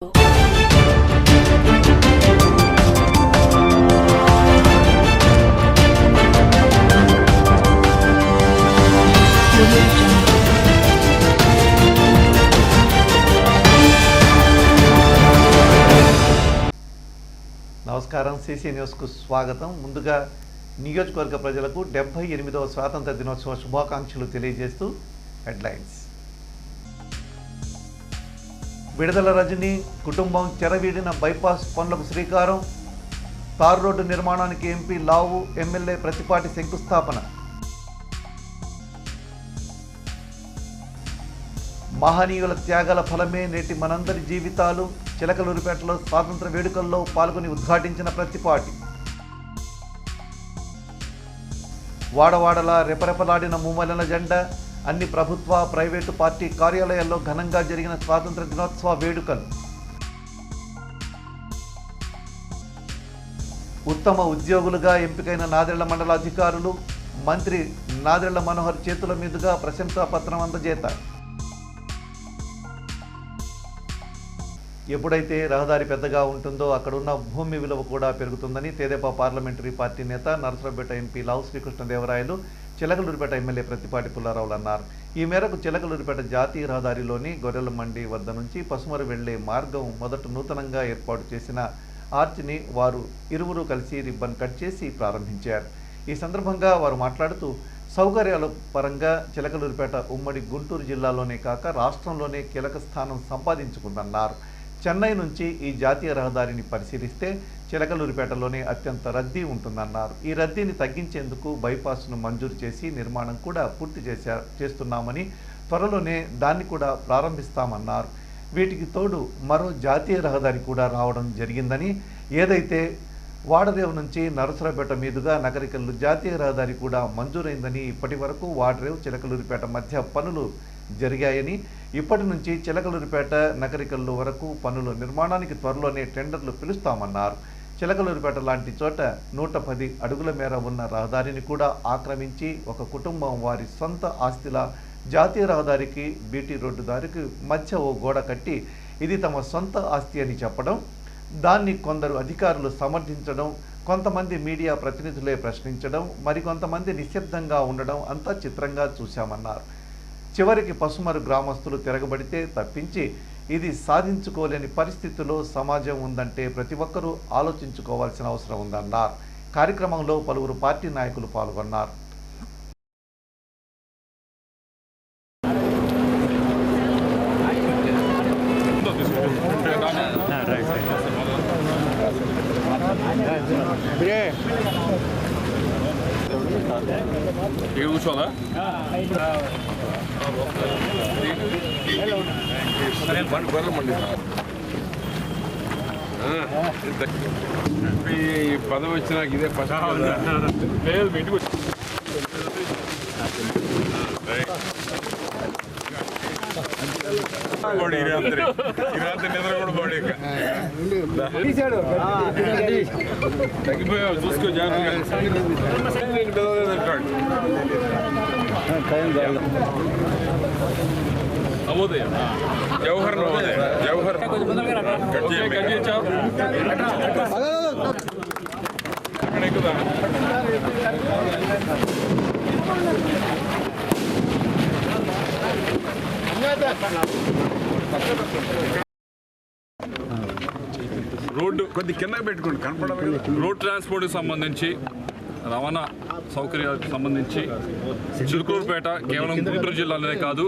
నమస్కారం, సిసి న్యూస్కు స్వాగతం. ముందుగా నియోజకవర్గ ప్రజలకు 78వ స్వాతంత్ర దినోత్సవ శుభాకాంక్షలు తెలియజేస్తూ హెడ్లైన్స్. విడుదల రజని కుటుంబం చెరవీడిన బైపాస్ పనులకు శ్రీకారం. తార్ రోడ్డు నిర్మాణానికి ఎంపీ లావు, ఎమ్మెల్యే ప్రతిపాటి శంకుస్థాపన. మహనీయుల త్యాగాల ఫలమే నేటి మనందరి జీవితాలు. చిలకలూరిపేటలో స్వాతంత్ర వేడుకల్లో పాల్గొని ఉద్ఘాటించిన ప్రతిపాటి. వాడవాడలా రెపరెపలాడిన మూమలన జెండా. అన్ని ప్రభుత్వ, ప్రైవేటు పార్టీ కార్యాలయాల్లో ఘనంగా జరిగిన స్వాతంత్ర దినోత్సవ వేడుకలు. ఉత్తమ ఉద్యోగులుగా ఎంపికైన నాదెళ్ల మండల అధికారులు. మంత్రి నాదెళ్ల మనోహర్ చేతుల మీదుగా ప్రశంసా పత్రం అందజేత. ఎప్పుడైతే రహదారి పెద్దగా ఉంటుందో అక్కడున్న భూమి విలువ కూడా పెరుగుతుందని తెదేపా పార్లమెంటరీ పార్టీ నేత నరసరావుపేట ఎంపీ లావు శ్రీకృష్ణదేవరాయలు చిలకలూరిపేట ఎమ్మెల్యే ప్రతిపాటి పుల్లారావులు అన్నారు. ఈ మేరకు చిలకలూరిపేట జాతీయ రహదారిలోని గొర్రెల మండి వద్ద నుంచి పసుమరు వెళ్లే మార్గం మొదట నూతనంగా ఏర్పాటు చేసిన ఆర్చ్ని వారు ఇరువురు కలిసి రిబ్బన్ కట్ చేసి ప్రారంభించారు. ఈ సందర్భంగా వారు మాట్లాడుతూ సౌకర్యాల పరంగా చిలకలూరిపేట ఉమ్మడి గుంటూరు జిల్లాలోనే కాక రాష్ట్రంలోనే కీలక స్థానం సంపాదించుకుందన్నారు. చెన్నై నుంచి ఈ జాతీయ రహదారిని పరిశీలిస్తే చిలకలూరిపేటలోనే అత్యంత రద్దీ ఉంటుందన్నారు. ఈ రద్దీని తగ్గించేందుకు బైపాస్ను మంజూరు చేసి నిర్మాణం కూడా పూర్తి చేస్తున్నామని, త్వరలోనే దాన్ని కూడా ప్రారంభిస్తామన్నారు. వీటికి తోడు మరో జాతీయ రహదారి కూడా రావడం జరిగిందని, ఏదైతే వాడరేవు నుంచి నరసరావుపేట మీదుగా నగరికల్లు జాతీయ రహదారి కూడా మంజూరైందని, ఇప్పటి వరకు వాడరేవు చిలకలూరిపేట మధ్య పనులు జరిగాయని, ఇప్పటి నుంచి చిలకలూరిపేట నగరికల్లు వరకు పనుల నిర్మాణానికి త్వరలోనే టెండర్లు పిలుస్తామన్నారు. చిలకలూరిపేట లాంటి చోట 110 అడుగుల మేర ఉన్న రహదారిని కూడా ఆక్రమించి ఒక కుటుంబం వారి సొంత ఆస్తిలా జాతీయ రహదారికి బీటీ రోడ్డు దారికి మధ్య ఓ గోడ కట్టి ఇది తమ సొంత ఆస్తి అని చెప్పడం, దాన్ని కొందరు అధికారులు సమర్థించడం, కొంతమంది మీడియా ప్రతినిధులే ప్రశ్నించడం, మరికొంతమంది నిశ్శబ్దంగా ఉండడం అంతా చిత్రంగా చూశామన్నారు. చివరికి పసుమరు గ్రామస్తులు తిరగబడితే తప్పించి ఇది సాధించుకోలేని పరిస్థితిలో సమాజం ఉందంటే ప్రతి ఒక్కరూ ఆలోచించుకోవాల్సిన అవసరం ఉందన్నారు. కార్యక్రమంలో పలువురు పార్టీ నాయకులు పాల్గొన్నారు. కూర్చోదా ఈ పదవి వచ్చినాక ఇదే ఫస్ట్ లేదు ఇంటికి వచ్చి నిద్ర కూడా బాడీ తగ్గిపోయావు చూసుకో జాగ్రత్తగా. నవోదయ జవహర్ నవోదయ జవహర్ కట్ చేయించావు అక్కడ ఎక్కుదా. రోడ్డు కొద్ది కింద పెట్టుకోండి కనపడాలి. రోడ్ ట్రాన్స్పోర్ట్కి సంబంధించి, రవాణా సౌకర్యాలకు సంబంధించి చిలుకూరుపేట కేవలం గుంటూరు జిల్లాలోనే కాదు,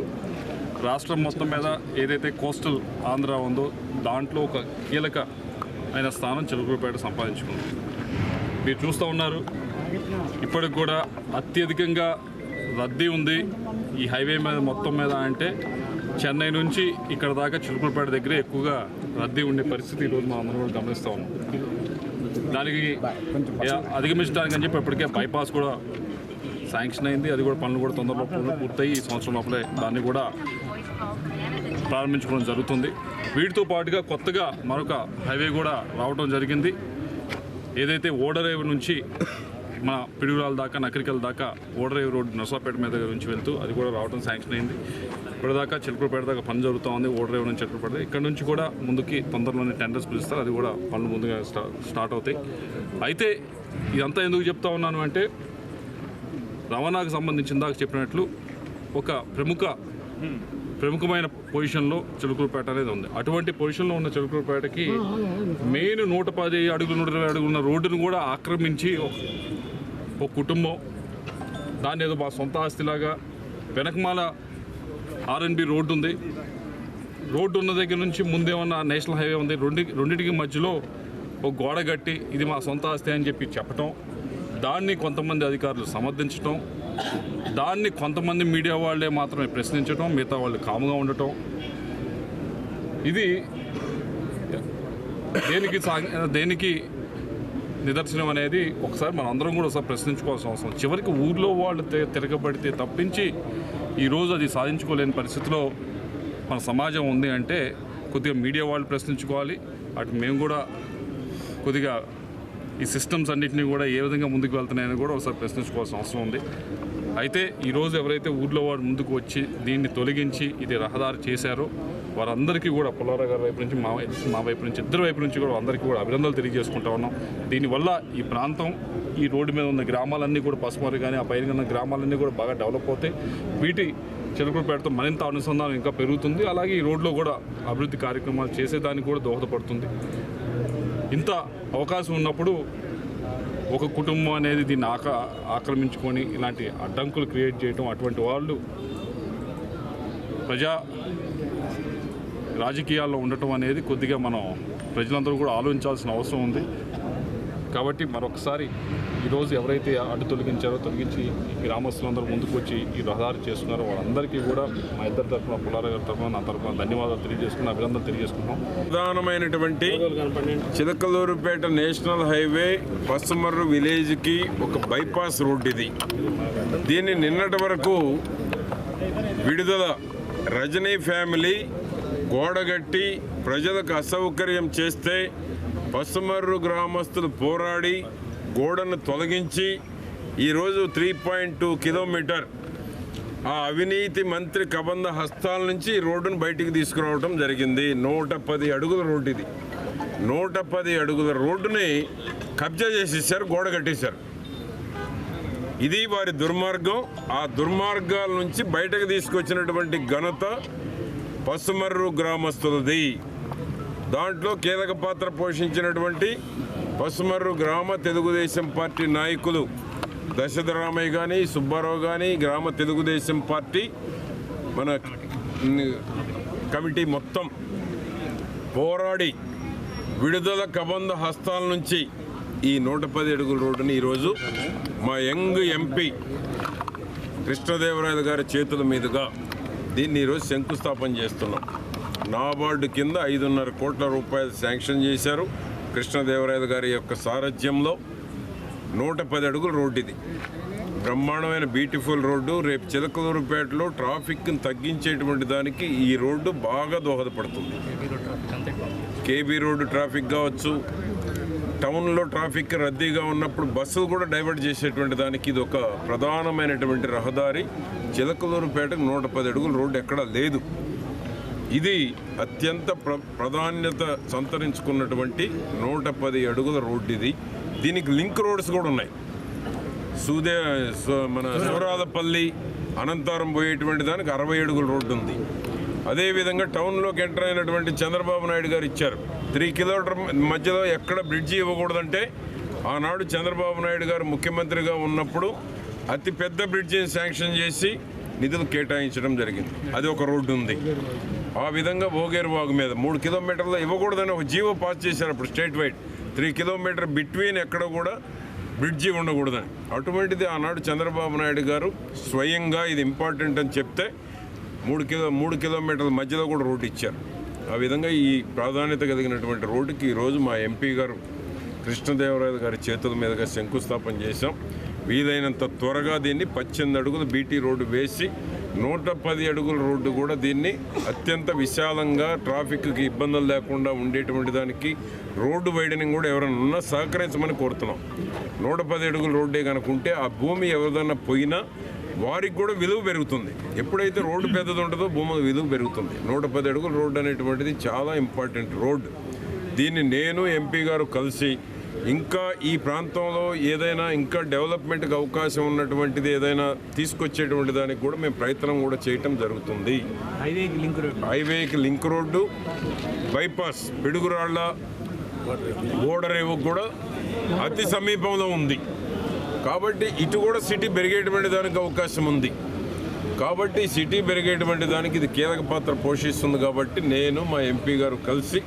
రాష్ట్రం మొత్తం మీద ఏదైతే కోస్టల్ ఆంధ్ర ఉందో దాంట్లో ఒక కీలక అయిన స్థానం చిలుకూరుపేట సంపాదించుకుంది. మీరు చూస్తూ ఉన్నారు, ఇప్పటికి కూడా అత్యధికంగా రద్దీ ఉంది ఈ హైవే మీద మొత్తం మీద. అంటే చెన్నై నుంచి ఇక్కడ దాకా చిలుకూరుపేట దగ్గరే ఎక్కువగా రద్దీ ఉండే పరిస్థితి ఈరోజు మనం అందరం కూడా గమనిస్తూ ఉన్నాం. దానికి అధిగమించడానికి అని చెప్పి ఇప్పటికే బైపాస్ కూడా శాంక్షన్ అయింది. అది కూడా పనులు కూడా తొందరలో పూర్తయి ఈ సంవత్సరం లోపలే దాన్ని కూడా ప్రారంభించుకోవడం జరుగుతుంది. వీటితో పాటుగా కొత్తగా మరొక హైవే కూడా రావడం జరిగింది. ఏదైతే ఓడరేవు నుంచి మన పిడుగురాల దాకా నకరికల్ దాకా ఓడరేవు రోడ్డు నర్సాపేట మీద నుంచి వెళ్తూ అది కూడా రావడం శాంక్షన్ అయింది. ఇప్పటిదాకా చిలకలూరుపేట దాకా పని జరుగుతూ ఉంది. ఓడరేవు నుంచి చిలకలూరుపేట ఇక్కడ నుంచి కూడా ముందుకి తొందరలోనే టెండర్స్ పిలుస్తారు. అది కూడా పనులు ముందుగా స్టార్ట్ అవుతాయి. అయితే ఇదంతా ఎందుకు చెప్తా ఉన్నాను అంటే రవాణాకు సంబంధించిన దాకా చెప్పినట్లు ఒక ప్రముఖమైన పొజిషన్లో చిలకలూరుపేట అనేది ఉంది. అటువంటి పొజిషన్లో ఉన్న చిలకలూరుపేటకి మెయిన్ 110 అడుగులు 120 అడుగులు ఉన్న రోడ్డును కూడా ఆక్రమించి ఒక కుటుంబం దాన్ని ఏదో మా సొంత ఆస్తిలాగా వెనకమాల R&B రోడ్డు ఉంది. రోడ్డు ఉన్న దగ్గర నుంచి ముందేమన్నా నేషనల్ హైవే ఉంది. రెండింటికి మధ్యలో ఒక గోడ కట్టి ఇది మా సొంత ఆస్తి అని చెప్పి చెప్పటం, దాన్ని కొంతమంది అధికారులు సమర్థించటం, దాన్ని కొంతమంది మీడియా వాళ్ళే మాత్రమే ప్రశ్నించడం, మిగతా వాళ్ళు కాముగా ఉండటం, ఇది దేనికి నిదర్శనం అనేది ఒకసారి మనం అందరం కూడా ఒకసారి ప్రశ్నించుకోవాల్సిన అవసరం. చివరికి ఊర్లో వాళ్ళు తిరగబడితే తప్పించి ఈరోజు అది సాధించుకోలేని పరిస్థితిలో మన సమాజం ఉంది అంటే కొద్దిగా మీడియా వాళ్ళు ప్రశ్నించుకోవాలి. అటు మేము కూడా కొద్దిగా ఈ సిస్టమ్స్ అన్నింటినీ కూడా ఏ విధంగా ముందుకు వెళ్తున్నాయని కూడా ఒకసారి ప్రశ్నించుకోవాల్సిన అవసరం ఉంది. అయితే ఈరోజు ఎవరైతే ఊర్లో వాడు ముందుకు వచ్చి దీన్ని తొలగించి ఇది రహదారి చేశారో వారందరికీ కూడా పుల్లారావు గారి వైపు నుంచి మా వైపు నుంచి ఇద్దరు వైపు నుంచి కూడా అందరికీ కూడా అభినందనలు తెలియజేసుకుంటా ఉన్నాం. దీనివల్ల ఈ ప్రాంతం ఈ రోడ్డు మీద ఉన్న గ్రామాలన్నీ కూడా పసుమారు కానీ ఆ పైన ఉన్న గ్రామాలన్నీ కూడా బాగా డెవలప్ అవుతాయి. వీటి చిలకలూరుపేటతో మరింత అనుసంధానం ఇంకా పెరుగుతుంది. అలాగే ఈ రోడ్లో కూడా అభివృద్ధి కార్యక్రమాలు చేసేదానికి కూడా దోహదపడుతుంది. ఇంత అవకాశం ఉన్నప్పుడు ఒక కుటుంబం అనేది దీన్ని ఆక్రమించుకొని ఇలాంటి అడ్డంకులు క్రియేట్ చేయడం, అటువంటి వాళ్ళు రాజకీయాల్లో ఉండటం అనేది కొద్దిగా మనం ప్రజలందరూ కూడా ఆలోచించాల్సిన అవసరం ఉంది. కాబట్టి మరొకసారి ఈరోజు ఎవరైతే అడ్డు తొలగించి ఈ గ్రామస్తులందరూ ముందుకు వచ్చి ఈ రహదారి చేస్తున్నారో వాళ్ళందరికీ కూడా మా ఇద్దరి తరఫున పుల్లారావు గారి తరఫున నా తరఫున ధన్యవాదాలు తెలియజేసుకున్నాం, అభినందనలు తెలియజేసుకున్నాం. ప్రధానమైనటువంటి చిలకలూరుపేట నేషనల్ హైవే పసుమర్రు విలేజ్కి ఒక బైపాస్ రోడ్ ఇది. దీన్ని నిన్నటి వరకు విడుదల రజనీ ఫ్యామిలీ గోడగట్టి ప్రజలకు అసౌకర్యం చేస్తే పసుమర్రు గ్రామస్తులు పోరాడి గోడను తొలగించి ఈరోజు 3.2 కిలోమీటర్ ఆ అవినీతి మంత్రి కబంధ హస్తాల నుంచి ఈ రోడ్డును బయటికి తీసుకురావడం జరిగింది. 110 అడుగుల రోడ్డు ఇది. 110 అడుగుల రోడ్డుని కబ్జా చేసేసారు, గోడ కట్టేశారు. ఇది వారి దుర్మార్గం. ఆ దుర్మార్గాల నుంచి బయటకు తీసుకొచ్చినటువంటి ఘనత పసుమర్రు గ్రామస్తులది. దాంట్లో కీలక పాత్ర పోషించినటువంటి పసుమర్రు గ్రామ తెలుగుదేశం పార్టీ నాయకులు దశరథరామయ్య కానీ సుబ్బారావు కానీ గ్రామ తెలుగుదేశం పార్టీ మన కమిటీ మొత్తం పోరాడి విడుదల కబంధ హస్తాల నుంచి ఈ 110 అడుగుల రోడ్డుని ఈరోజు మా యంగ్ ఎంపీ కృష్ణదేవరాయలు గారి చేతుల మీదుగా దీన్ని ఈరోజు శంకుస్థాపన చేస్తున్నాం. నాబార్డు కింద 5.5 కోట్ల రూపాయలు శాంక్షన్ చేశారు. కృష్ణదేవరాయలు గారి యొక్క సారథ్యంలో 110 అడుగుల రోడ్డు ఇది. బ్రహ్మాండమైన బ్యూటిఫుల్ రోడ్డు. రేపు చిలకలూరుపేటలో ట్రాఫిక్ని తగ్గించేటువంటి దానికి ఈ రోడ్డు బాగా దోహదపడుతుంది. కేబీ రోడ్డు ట్రాఫిక్ కావచ్చు, టౌన్లో ట్రాఫిక్ రద్దీగా ఉన్నప్పుడు బస్సులు కూడా డైవర్ట్ చేసేటువంటి దానికి ఇది ఒక ప్రధానమైనటువంటి రహదారి. చిలకలూరుపేటకు 110 అడుగుల రోడ్డు ఎక్కడా లేదు. ఇది అత్యంత ప్రాధాన్యత సంతరించుకున్నటువంటి 110 అడుగుల రోడ్డు ఇది. దీనికి లింక్ రోడ్స్ కూడా ఉన్నాయి. మన సూరాలపల్లి అనంతరం పోయేటువంటి దానికి 60 అడుగుల రోడ్డు ఉంది. అదేవిధంగా టౌన్లోకి ఎంటర్ అయినటువంటి చంద్రబాబు నాయుడు గారు ఇచ్చారు 3 కిలోమీటర్ మధ్యలో ఎక్కడ బ్రిడ్జి ఇవ్వకూడదంటే ఆనాడు చంద్రబాబు నాయుడు గారు ముఖ్యమంత్రిగా ఉన్నప్పుడు అతి పెద్ద బ్రిడ్జిని శాంక్షన్ చేసి నిధులు కేటాయించడం జరిగింది. అది ఒక రోడ్డు ఉంది. ఆ విధంగా భోగేరువాగు మీద 3 కిలోమీటర్లు ఇవ్వకూడదని ఒక జీవో పాస్ చేశారు అప్పుడు స్టేట్ వైడ్. 3 కిలోమీటర్ బిట్వీన్ ఎక్కడ కూడా బ్రిడ్జి ఉండకూడదని. అటువంటిది ఆనాడు చంద్రబాబు నాయుడు గారు స్వయంగా ఇది ఇంపార్టెంట్ అని చెప్తే 3 కిలోమీటర్ల మధ్యలో కూడా రోడ్డు ఇచ్చారు. ఆ విధంగా ఈ ప్రాధాన్యత కలిగినటువంటి రోడ్డుకి ఈరోజు మా ఎంపీ గారు కృష్ణదేవరాయలు గారి చేతుల మీదుగా శంకుస్థాపన చేశాం. వీలైనంత త్వరగా దీన్ని 18 అడుగులు బీటీ రోడ్డు వేసి 110 అడుగుల రోడ్డు కూడా దీన్ని అత్యంత విశాలంగా ట్రాఫిక్కి ఇబ్బందులు లేకుండా ఉండేటువంటి దానికి రోడ్డు వైడనింగ్ కూడా ఎవరైనా ఉన్నా సహకరించమని కోరుతున్నాం. 110 అడుగుల రోడ్డే కనుక ఉంటే ఆ భూమి ఎవరిదన్నా పోయినా వారికి కూడా విలువ పెరుగుతుంది. ఎప్పుడైతే రోడ్డు పెద్దది ఉంటుందో భూమి విలువ పెరుగుతుంది. 110 అడుగుల రోడ్డు అనేటువంటిది చాలా ఇంపార్టెంట్ రోడ్డు. దీన్ని నేను ఎంపీ గారు కలిసి ఇంకా ఈ ప్రాంతంలో ఏదైనా ఇంకా డెవలప్మెంట్కి అవకాశం ఉన్నటువంటిది ఏదైనా తీసుకొచ్చేటువంటి దానికి కూడా మేము ప్రయత్నం కూడా చేయటం జరుగుతుంది. హైవేకి లింక్ రోడ్డు, బైపాస్ పిడుగురాళ్ల ఓడరేవు కూడా అతి సమీపంలో ఉంది కాబట్టి ఇటు కూడా సిటీ పెరిగేటువంటి దానికి అవకాశం ఉంది. కాబట్టి సిటీ పెరిగేటువంటి దానికి ఇది కీలక పాత్ర పోషిస్తుంది. కాబట్టి నేను మా ఎంపీ గారు కలిసి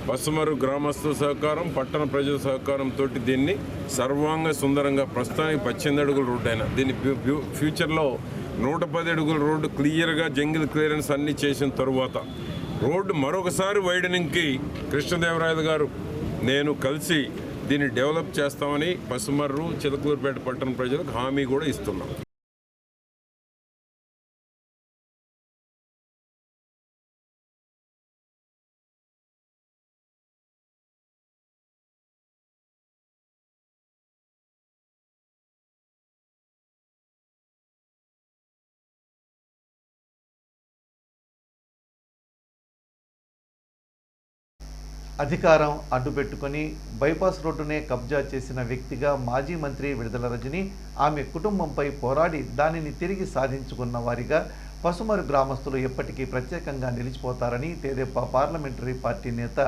పసుమరు గ్రామస్తుల సహకారం, పట్టణ ప్రజల సహకారంతో దీన్ని సర్వాంగ సుందరంగా ప్రస్తుతానికి 18 అడుగుల రోడ్డు అయినా దీన్ని ఫ్యూచర్లో 110 అడుగుల రోడ్డు క్లియర్గా జంగిల్ క్లియరెన్స్ అన్నీ చేసిన తరువాత రోడ్డు మరొకసారి వైడనింగ్కి కృష్ణదేవరాయలు గారు నేను కలిసి దీన్ని డెవలప్ చేస్తామని పసుమర్రు చిలకలూరుపేట పట్టణ ప్రజలకు హామీ కూడా ఇస్తున్నాం. అధికారం అడ్డుపెట్టుకుని బైపాస్ రోడ్డునే కబ్జా చేసిన వ్యక్తిగా మాజీ మంత్రి విడుదల రజని, ఆమె కుటుంబంపై పోరాడి దానిని తిరిగి సాధించుకున్న వారిగా పసుమరు గ్రామస్తులు ఎప్పటికీ ప్రత్యేకంగా నిలిచిపోతారని తెదేపా పార్లమెంటరీ పార్టీ నేత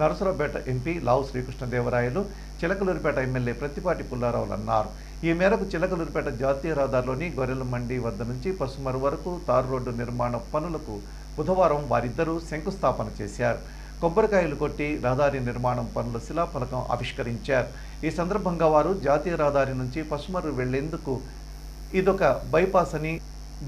నరసరావుపేట ఎంపీ లావు శ్రీకృష్ణదేవరాయలు, చిలకలూరుపేట ఎమ్మెల్యే ప్రత్తిపాటి పుల్లారావులు అన్నారు. ఈ మేరకు చిలకలూరుపేట జాతీయ రహదారిలోని గొర్రెల మండి వద్ద నుంచి పసుమరు వరకు తారు రోడ్డు నిర్మాణ పనులకు బుధవారం వారిద్దరూ శంకుస్థాపన చేశారు. కొబ్బరికాయలు కొట్టి రహదారి నిర్మాణం పనుల శిలాఫలకం ఆవిష్కరించారు. ఈ సందర్భంగా వారు జాతీయ రహదారి నుంచి పసుమరు వెళ్లేందుకు ఇదొక బైపాస్ అని,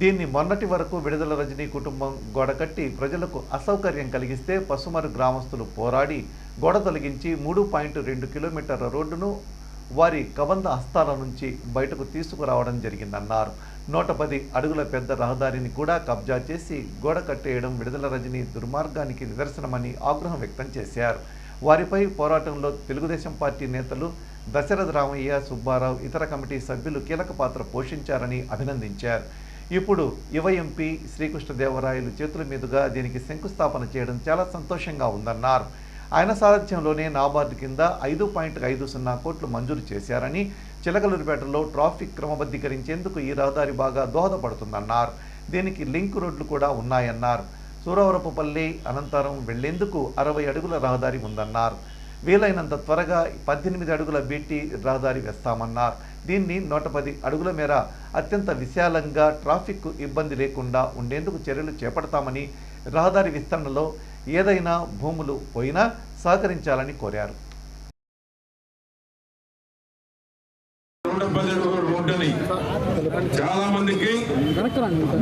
దీన్ని మొన్నటి వరకు విడుదల రజనీ కుటుంబం గోడ కట్టి ప్రజలకు అసౌకర్యం కలిగిస్తే పసుమరు గ్రామస్తులు పోరాడి గోడ తొలగించి 3.2 కిలోమీటర్ల రోడ్డును వారి కబంధ హస్తాల నుంచి బయటకు తీసుకురావడం జరిగిందన్నారు. 110 అడుగుల పెద్ద రహదారిని కూడా కబ్జా చేసి గోడ కట్టేయడం విడుదల రజనీ దుర్మార్గానికి నిదర్శనమని ఆగ్రహం వ్యక్తం చేశారు. వారిపై పోరాటంలో తెలుగుదేశం పార్టీ నేతలు దశరథ రామయ్య, సుబ్బారావు, ఇతర కమిటీ సభ్యులు కీలక పాత్ర పోషించారని అభినందించారు. ఇప్పుడు యువ ఎంపీ శ్రీకృష్ణదేవరాయలు చేతుల మీదుగా దీనికి శంకుస్థాపన చేయడం చాలా సంతోషంగా ఉందన్నారు. ఆయన సారథ్యంలోనే నాబార్డు కింద 5.50 కోట్లు మంజూరు చేశారని, చిలకలూరుపేటలో ట్రాఫిక్ క్రమబద్ధీకరించేందుకు ఈ రహదారి బాగా దోహదపడుతుందన్నారు. దీనికి లింక్ రోడ్లు కూడా ఉన్నాయన్నారు. సూరవరపుపల్లి అనంతరం వెళ్లేందుకు 60 అడుగుల రహదారి ఉందన్నారు. వీలైనంత త్వరగా 18 అడుగుల బీటీ రహదారి వేస్తామన్నారు. దీన్ని 110 అడుగుల మేర అత్యంత విశాలంగా ట్రాఫిక్ ఇబ్బంది లేకుండా ఉండేందుకు చర్యలు చేపడతామని, రహదారి విస్తరణలో ఏదైనా భూములు పోయినా సహకరించాలని కోరారు. 110 అడుగుల రోడ్డుని చాలా మందికి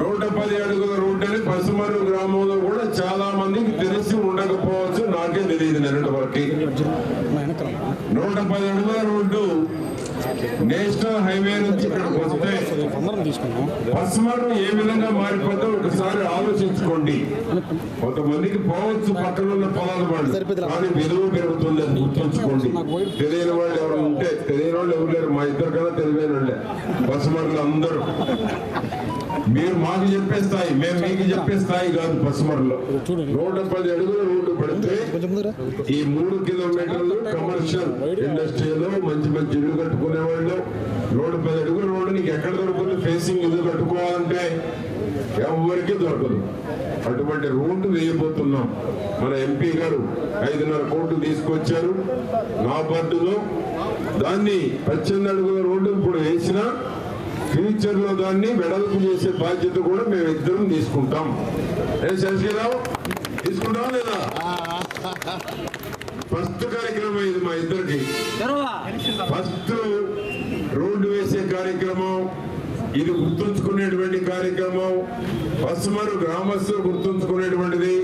110 అడుగుల రోడ్డుని పసుమరు గ్రామంలో కూడా చాలా మందికి తెలిసి ఉండకపోవచ్చు. నాకే తెలియదు నిన్నటి వరకు. 110 అడుగుల రోడ్డు నేషనల్ హైవే నుంచి ఇక్కడికి వస్తే పసుమరు ఏ విధంగా మారిపోతే ఒకసారి ఆలోచించుకోండి. కొంతమందికి పోవచ్చు పక్కన ఉన్న పొలాల వాళ్ళు, కానీ విలువ పెరుగుతుంది అని గుర్తుంచుకోండి. తెలియని వాళ్ళు ఎవరు ఉంటే, తెలియని వాళ్ళు ఎవరు లేరు. మా ఇద్దరు కదా తెలివైన వాళ్ళే పసుమరులు అందరూ. మీరు మాకు చెప్పే స్థాయి, మేము మీకు చెప్పే స్థాయి కాదు. పసుమరులో 110 అడుగుల రోడ్డు పడితే ఈ 3 కిలోమీటర్లు కమర్షియల్ ఇండస్ట్రీలో మంచి మంచి ఇల్లు కట్టుకునే వాళ్ళు 110 అడుగుల రోడ్డు నీకు ఎక్కడ దొరుకుతుంది? ఫేసింగ్ ఇల్లు కట్టుకోవాలంటే ఎవరికి దొరకదు. అటువంటి రోడ్డు వేయబోతున్నాం. మన ఎంపీ గారు 5.5 కోట్లు తీసుకొచ్చారు నాబార్డులో. దాన్ని 18 అడుగుల రోడ్డు ఇప్పుడు వేసినా ఫ్యూచర్ లో దాన్ని వెడల్పు చేసే బాధ్యత కూడా మేము ఇద్దరం తీసుకుంటాం. శశిరావు తీసుకుంటాం లేదా? ఫస్ట్ కార్యక్రమం ఇది మా ఇద్దరికి. ఫస్ట్ రోడ్డు వేసే కార్యక్రమం ఇది, గుర్తుంచుకునేటువంటి కార్యక్రమం. పసుమరు గ్రామస్తులు గుర్తుంచుకునేటువంటిది.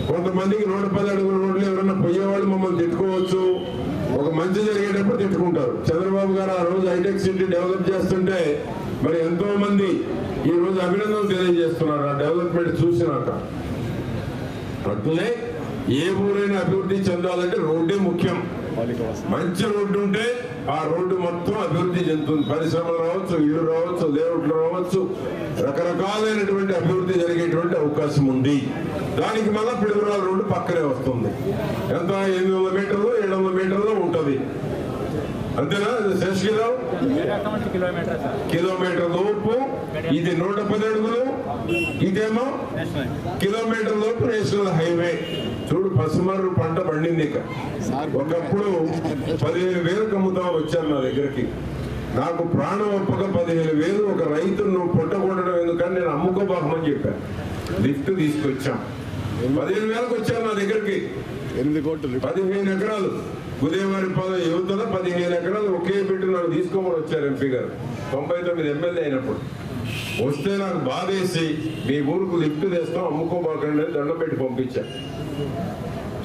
కొంతమందికి 110 అడుగుల రోడ్లు ఎవరన్నా పోయేవాళ్ళు మమ్మల్ని తిట్టుకోవచ్చు. ఒక మంచి జరిగేటప్పుడు తిట్టుకుంటారు. చంద్రబాబు గారు ఆ రోజు హైటెక్ సిటీ డెవలప్ చేస్తుంటే మరి ఎంతో మంది ఈ రోజు అభినందనలు తెలియజేస్తున్నారు ఆ డెవలప్మెంట్ చూసినాక. అట్లనే ఏ ఊరైనా అభివృద్ధి చెందాలంటే రోడ్డే ముఖ్యం. మంచి రోడ్డు ఉంటే ఆ రోడ్డు మొత్తం అభివృద్ధి చెందుతుంది. పరిశ్రమలు రావచ్చు, ఇల్లు రావచ్చు, లేఅవుట్లు రావచ్చు, రకరకాలైనటువంటి అభివృద్ధి జరిగేటువంటి అవకాశం ఉంది. దానికి మళ్ళా పిడుగురాల రోడ్డు పక్కనే వస్తుంది. ఎంత 800 మీటర్లు 700 మీటర్లు ఉంటుంది, అంతేనా? శేషగిరావు కిలోమీటర్ లోపు, ఇది 110 అడుగులు, ఇదేమో కిలోమీటర్ లోపు నేషనల్ హైవే. చూడు, పసుమర్రు పంట పండింది. ఇక ఒకప్పుడు 15,000 అమ్ముతాం వచ్చారు నా దగ్గరికి. నాకు ప్రాణం ఒప్పక 15,000 ఒక రైతును నువ్వు పుట్టకూడడం ఎందుకని నేను అమ్ముకోబాకమని చెప్పాను. లిఫ్ట్ తీసుకొచ్చాం, 15,000కి వచ్చారు నా దగ్గరికి. 15 ఎకరాలు ఉదయవారి పాలెం యువతల 15 ఎకరాలు ఒకే బిడ్డ నాకు తీసుకోమని వచ్చారు ఎంపీ గారు 99 ఎమ్మెల్యే అయినప్పుడు. వస్తే నాకు బాధేసి మీ ఊరుకు లిఫ్ట్ తెస్తాం అమ్ముకోబాకండి అని దండం పెట్టి పంపించాను.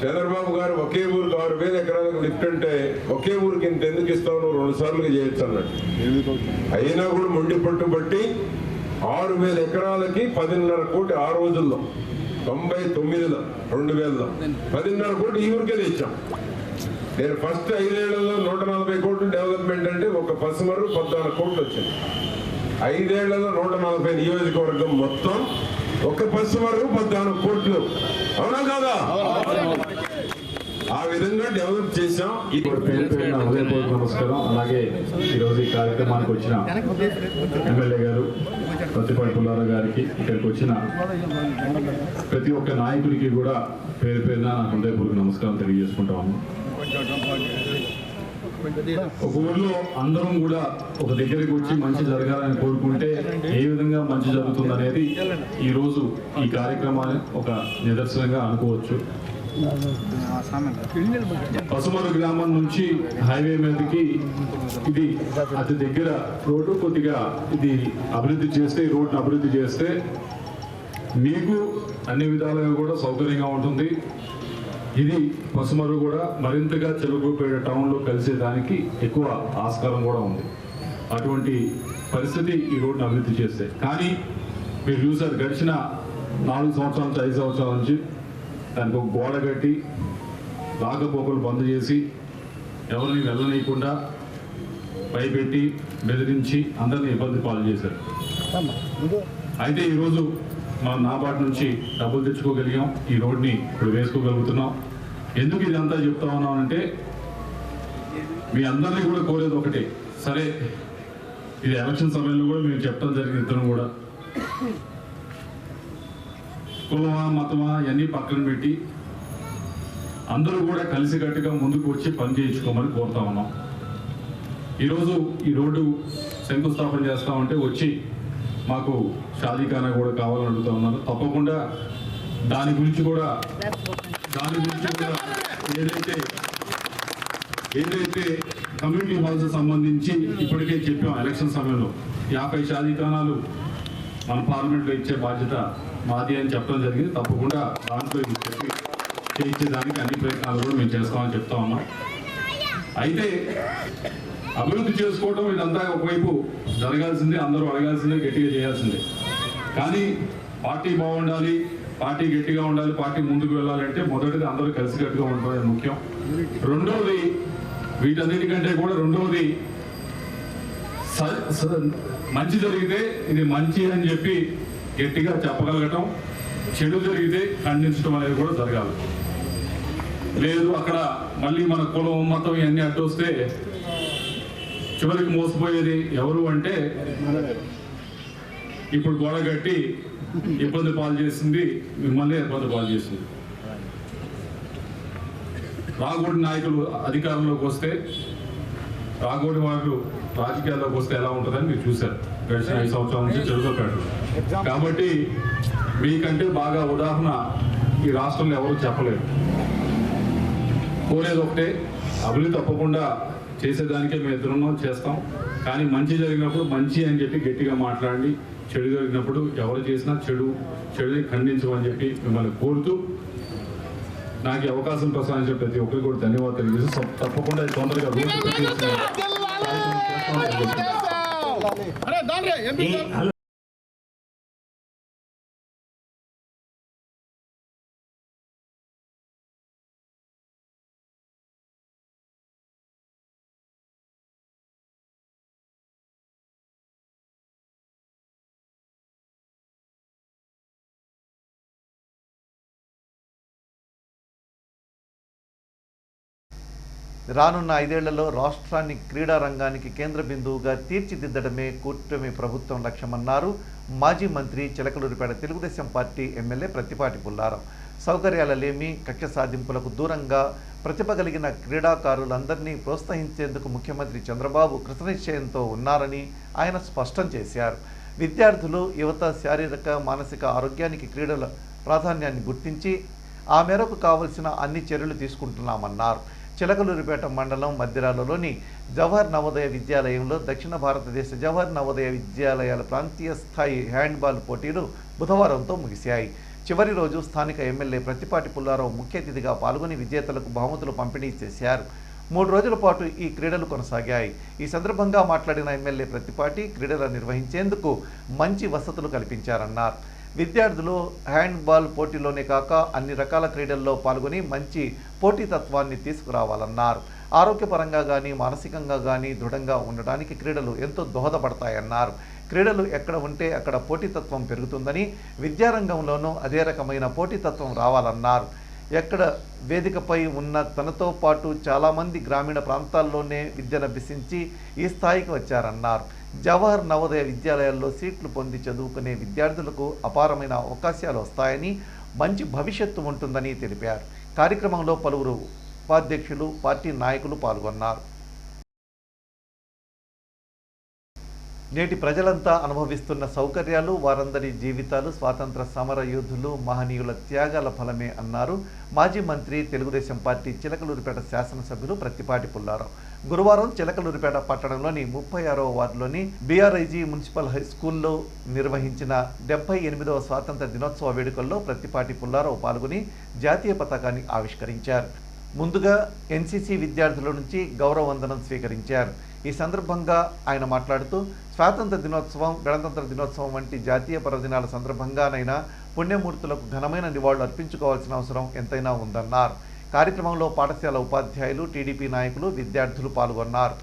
చంద్రబాబు గారు ఒకే ఊరికి 6,000 ఎకరాలకు లిఫ్ట్ అంటే ఒకే ఊరికి ఇంత ఎందుకు ఇస్తావు, నువ్వు 2 సార్లుగా చేయొచ్చు అన్నట్టు. అయినా కూడా మొండి పట్టుబట్టి 6,000 ఎకరాలకి 10.5 కోటి ఆ రోజుల్లో 99లో 2000లో 10.5 కోటి ఈ ఊరికే తెచ్చాం. నేను ఫస్ట్ 5 ఏళ్లలో 140 కోట్లు డెవలప్మెంట్ అంటే ఒక పసుమరు 14 కోట్లు వచ్చింది. 5 ఏళ్లలో 140 నియోజకవర్గం మొత్తం ఒక పసుమరు 14 కోట్లు. అవునా కాదా? ఆ విధంగా డెవలప్ చేశాం. హృదయపూర్వక నమస్కారం. అలాగే ఈరోజు ఈ కార్యక్రమానికి వచ్చిన ఎమ్మెల్యే గారు ప్రతిపాటి పుల్లారావు గారికి, ఇక్కడికి వచ్చిన ప్రతి ఒక్క నాయకుడికి కూడా పేరు పేరున నాకు హృదయపూర్వక నమస్కారం తెలియజేసుకుంటాము. ఒక ఊర్లో అందరం కూడా ఒక దగ్గరికి వచ్చి మంచి జరగాలని కోరుకుంటే ఏ విధంగా మంచి జరుగుతుంది అనేది ఈరోజు ఈ కార్యక్రమాన్ని ఒక నిదర్శనంగా అనుకోవచ్చు. పసుమరు గ్రామం నుంచి హైవే మీదకి ఇది అతి దగ్గర రోడ్డు. కొద్దిగా ఇది అభివృద్ధి చేస్తే, ఈ రోడ్డును అభివృద్ధి చేస్తే మీకు అన్ని విధాలుగా కూడా సౌకర్యంగా ఉంటుంది. ఇది పసుమరు కూడా మరింతగా చెలుగుపేట టౌన్లో కలిసేదానికి ఎక్కువ ఆస్కారం కూడా ఉంది. అటువంటి పరిస్థితి ఈ రోడ్డును అభివృద్ధి చేస్తే. కానీ మీరు చూసారు, గడిచిన 4 సంవత్సరాల నుంచి 5 సంవత్సరాల నుంచి దానికి ఒక గోడ కట్టి రాకపోకలు బంద్ చేసి ఎవరిని వెళ్ళనీయకుండా భయపెట్టి బెదిరించి అందరినీ ఇబ్బంది పాలు చేశారు. అయితే ఈరోజు మనం నాబార్డు నుంచి డబ్బులు తెచ్చుకోగలిగాం, ఈ రోడ్ని ఇప్పుడు వేసుకోగలుగుతున్నాం. ఎందుకు ఇదంతా చెప్తా ఉన్నామంటే మీ అందరినీ కూడా కోరేది ఒకటే. సరే, ఇది ఎలక్షన్ సమయంలో కూడా మేము చెప్పడం జరిగింది. ఇద్దరం కూడా కులమా మతమా ఇవన్నీ పక్కన పెట్టి అందరూ కూడా కలిసికట్టుగా ముందుకు వచ్చి పని చేయించుకోమని కోరుతా ఉన్నాం. ఈరోజు ఈ రోడ్డు శంకుస్థాపన చేస్తామంటే వచ్చి మాకు షాదీఖానా కూడా కావాలని అడుగుతా ఉన్నారు. తప్పకుండా దాని గురించి కూడా ఏదైతే కమ్యూనిటీ హాల్స్ సంబంధించి ఇప్పటికే చెప్పాం, ఎలక్షన్ సమయంలో 50 షాదీఖానాలు మన పార్లమెంట్లో ఇచ్చే బాధ్యత మాది అని చెప్పడం జరిగింది. తప్పకుండా దాంట్లో చెప్పి చేయించేదానికి అన్ని ప్రయత్నాలు కూడా మేము చేస్తామని చెప్తా ఉన్నాం. అయితే అభివృద్ధి చేసుకోవడం ఇదంతా ఒకవైపు జరగాల్సిందే, అందరూ అడగాల్సిందే, గట్టిగా చేయాల్సిందే. కానీ పార్టీ బాగుండాలి, పార్టీ గట్టిగా ఉండాలి, పార్టీ ముందుకు వెళ్ళాలంటే మొదటిది అందరూ కలిసికట్టుగా ఉండడం ముఖ్యం. రెండవది, వీటన్నిటికంటే కూడా రెండవది, మంచి జరిగితే ఇది మంచి అని చెప్పి గట్టిగా చెప్పగలగటం, చెడు జరిగితే ఖండించడం అనేది కూడా జరగాలి. లేదు అక్కడ మళ్ళీ మన కులం మతం ఇవన్నీ అడ్డొస్తే చివరికి మోసపోయేది ఎవరు అంటే ఇప్పుడు గోడ కట్టి ఇబ్బంది పాలు చేసింది, మిమ్మల్ని ఇబ్బంది పాలు చేసింది. రాగోడి నాయకులు అధికారంలోకి వస్తే, రాగోడి వాళ్ళు రాజకీయాల్లోకి వస్తే ఎలా ఉంటుందని మీరు చూశారు గడిచిన 5 సంవత్సరాల నుంచి చెరువుపేట. కాబట్టి మీకంటే బాగా ఉదాహరణ ఈ రాష్ట్రంలో ఎవరు చెప్పలేరు. కోరేది ఒకటే, అభివృద్ధి తప్పకుండా చేసేదానికే మేము ఎదురున్నాం, చేస్తాం. కానీ మంచి జరిగినప్పుడు మంచి అని చెప్పి గట్టిగా మాట్లాడి, చెడు జరిగినప్పుడు ఎవరు చేసినా చెడుని ఖండించమని చెప్పి మిమ్మల్ని కోరుతూ నాకు ఈ అవకాశం ప్రసాదించిన ప్రతి ఒక్కరికి కూడా ధన్యవాదాలు తెలియజేసి తప్పకుండా తొందరగా రానున్న 5 ఏళ్లలో రాష్ట్రాన్ని క్రీడా రంగానికి కేంద్ర బిందువుగా తీర్చిదిద్దడమే కూటమి ప్రభుత్వం లక్ష్యమన్నారు మాజీ మంత్రి చిలకలూరిపేట తెలుగుదేశం పార్టీ ఎమ్మెల్యే ప్రత్తిపాటి పుల్లారావు. సౌకర్యాల లేమి, కక్ష సాధింపులకు దూరంగా ప్రతిభ కలిగిన క్రీడాకారులందరినీ ప్రోత్సహించేందుకు ముఖ్యమంత్రి చంద్రబాబు కృతనిశ్చయంతో ఉన్నారని ఆయన స్పష్టం చేశారు. విద్యార్థులు, యువత శారీరక, మానసిక ఆరోగ్యానికి క్రీడల ప్రాధాన్యాన్ని గుర్తించి ఆ మేరకు కావలసిన అన్ని చర్యలు తీసుకుంటున్నామన్నారు. చిలకలూరిపేట మండలం మద్దిరాలలోని జవహర్ నవోదయ విద్యాలయంలో దక్షిణ భారతదేశ జవహర్ నవోదయ విద్యాలయాల ప్రాంతీయ స్థాయి హ్యాండ్బాల్ పోటీలు బుధవారంతో ముగిశాయి. చివరి రోజు స్థానిక ఎమ్మెల్యే ప్రత్తిపాటి పుల్లారావు ముఖ్య అతిథిగా పాల్గొని విజేతలకు బహుమతులు పంపిణీ చేశారు. 3 రోజుల పాటు ఈ క్రీడలు కొనసాగాయి. ఈ సందర్భంగా మాట్లాడిన ఎమ్మెల్యే ప్రత్తిపాటి క్రీడలు నిర్వహించేందుకు మంచి వసతులు కల్పించారన్నారు. విద్యార్థులు హ్యాండ్బాల్ పోటీలోనే కాక అన్ని రకాల క్రీడల్లో పాల్గొని మంచి పోటీతత్వాన్ని తీసుకురావాలన్నారు. ఆరోగ్యపరంగా కానీ మానసికంగా కానీ దృఢంగా ఉండడానికి క్రీడలు ఎంతో దోహదపడతాయన్నారు. క్రీడలు ఎక్కడ ఉంటే అక్కడ పోటీతత్వం పెరుగుతుందని, విద్యారంగంలోనూ అదే రకమైన పోటీతత్వం రావాలన్నారు. ఎక్కడ వేదికపై ఉన్న తనతో పాటు చాలామంది గ్రామీణ ప్రాంతాల్లోనే విద్యనభ్యసించి ఈ స్థాయికి వచ్చారన్నారు. జవహర్ నవోదయ విద్యాలయాల్లో సీట్లు పొంది చదువుకునే విద్యార్థులకు అపారమైన అవకాశాలు వస్తాయని, మంచి భవిష్యత్తు ఉంటుందని తెలిపారు. కార్యక్రమంలో పలువురు ఉపాధ్యక్షులు, పార్టీ నాయకులు పాల్గొన్నారు. నేటి ప్రజలంతా అనుభవిస్తున్న సౌకర్యాలు, వారందరి జీవితాలు స్వాతంత్ర సమర యోధులు, మహనీయుల త్యాగాల ఫలమే అన్నారు మాజీ మంత్రి, తెలుగుదేశం పార్టీ చిలకలూరిపేట శాసనసభ్యులు ప్రత్తిపాటి పుల్లారావు. గురువారం చిలకలూరిపేట పట్టణంలోని 36వ వార్డులోని బీఆర్ఐజీ మున్సిపల్ హై స్కూల్లో నిర్వహించిన 78వ స్వాతంత్ర దినోత్సవ వేడుకల్లో ప్రత్తిపాటి పుల్లారావు పాల్గొని జాతీయ పతాకాన్ని ఆవిష్కరించారు. ముందుగా ఎన్సీసీ విద్యార్థుల నుంచి గౌరవ వందనం స్వీకరించారు. ఈ సందర్భంగా ఆయన మాట్లాడుతూ స్వాతంత్ర దినోత్సవం, గణతంత్ర దినోత్సవం వంటి జాతీయ పర్వదినాల సందర్భంగానైనా పుణ్యమూర్తులకు ఘనమైన నివాళులు అర్పించుకోవాల్సిన అవసరం ఎంతైనా ఉందన్నారు. కార్యక్రమంలో పాఠశాల ఉపాధ్యాయులు, టీడీపీ నాయకులు, విద్యార్థులు పాల్గొన్నారు.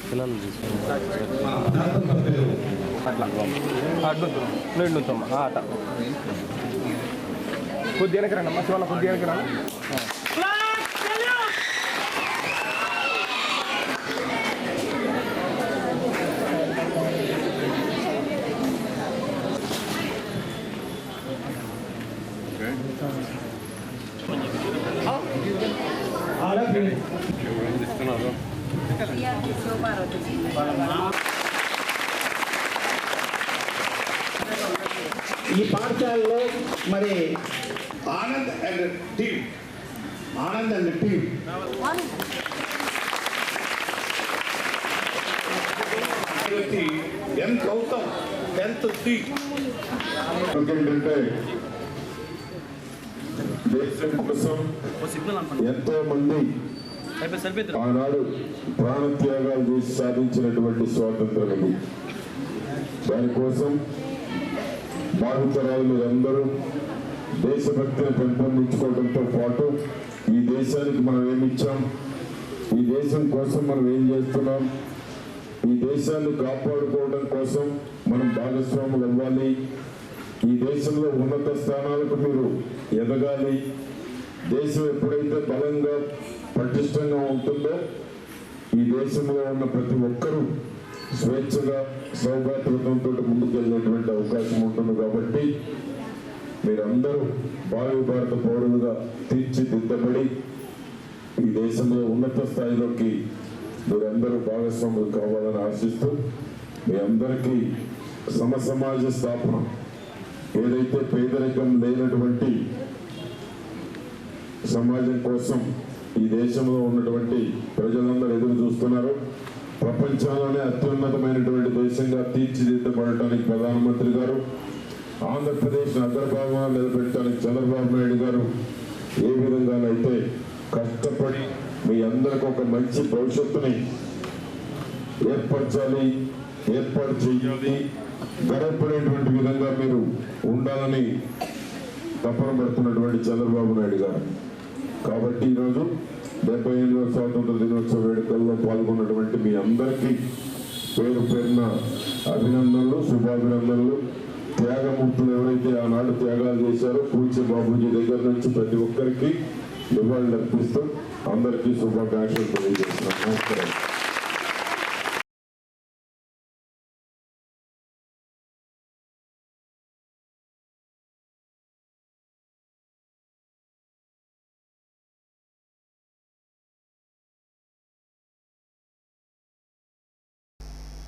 పిల్లలు తీసుకుని ఆట కొద్ది వెనక రండి అమ్మ, శివన్న కొద్ది వెనక రండి. ఈ పాఠశాలలో మరి Anand and team and Gautam 10th C. ఎందుకంటే దేశం కోసం ఎంతో మంది ఆనాడు ప్రాణత్యాగాలు చేసి సాధించినటువంటి స్వాతంత్రం ఇది. దానికోసం భావితరాలు మీరందరూ దేశభక్తిని పెంపొందించుకోవడంతో పాటు ఈ దేశానికి మనం ఏమిచ్చాం, ఈ దేశం కోసం మనం ఏం చేస్తున్నాం, ఈ దేశాన్ని కాపాడుకోవడం కోసం మనం భాగస్వాములు అవ్వాలి, ఈ దేశంలో ఉన్నత స్థానాలకు మీరు ఎదగాలి. దేశం ఎప్పుడైతే బలంగా పటిష్టంగా ఉంటుందో ఈ దేశంలో ఉన్న ప్రతి ఒక్కరూ స్వేచ్ఛగా సౌభాగ్యంతో ముందుకెళ్ళేటువంటి అవకాశం ఉంటుంది. కాబట్టి మీరందరూ భావి భారత పౌరులుగా తీర్చిదిద్దబడి ఈ దేశంలో ఉన్నత స్థాయిలోకి మీరందరూ భాగస్వాములు కావాలని ఆశిస్తూ మీ అందరికీ సమసమాజ స్థాపన, ఏదైతే పేదరికం లేనటువంటి సమాజం కోసం ఈ దేశంలో ఉన్నటువంటి ప్రజలందరూ ఎదురు చూస్తున్నారు. ప్రపంచంలోనే అత్యున్నతమైనటువంటి దేశంగా తీర్చిదిద్దబడటానికి ప్రధానమంత్రి గారు, ఆంధ్రప్రదేశ్ అగ్రభాగంలో నిలబెట్టడానికి చంద్రబాబు నాయుడు గారు ఏ విధంగానైతే కష్టపడి మీ అందరికి ఒక మంచి భవిష్యత్తుని ఏర్పాటు చేయాలి, గడపడేటువంటి విధంగా మీరు ఉండాలని తపన పడుతున్నటువంటి చంద్రబాబు నాయుడు గారు. కాబట్టి ఈరోజు 78వ స్వాతంత్ర దినోత్సవ వేడుకల్లో పాల్గొన్నటువంటి మీ అందరికీ పేరు పేరున అభినందనలు, శుభాభినందనలు. త్యాగమూర్తులు ఎవరైతే ఆనాడు త్యాగాలు చేశారో పూజ్య బాబూజీ దగ్గర నుంచి ప్రతి ఒక్కరికి నివాళులు అర్పిస్తూ అందరికీ శుభాకాంక్షలు తెలియజేస్తున్నాను. నమస్కారం.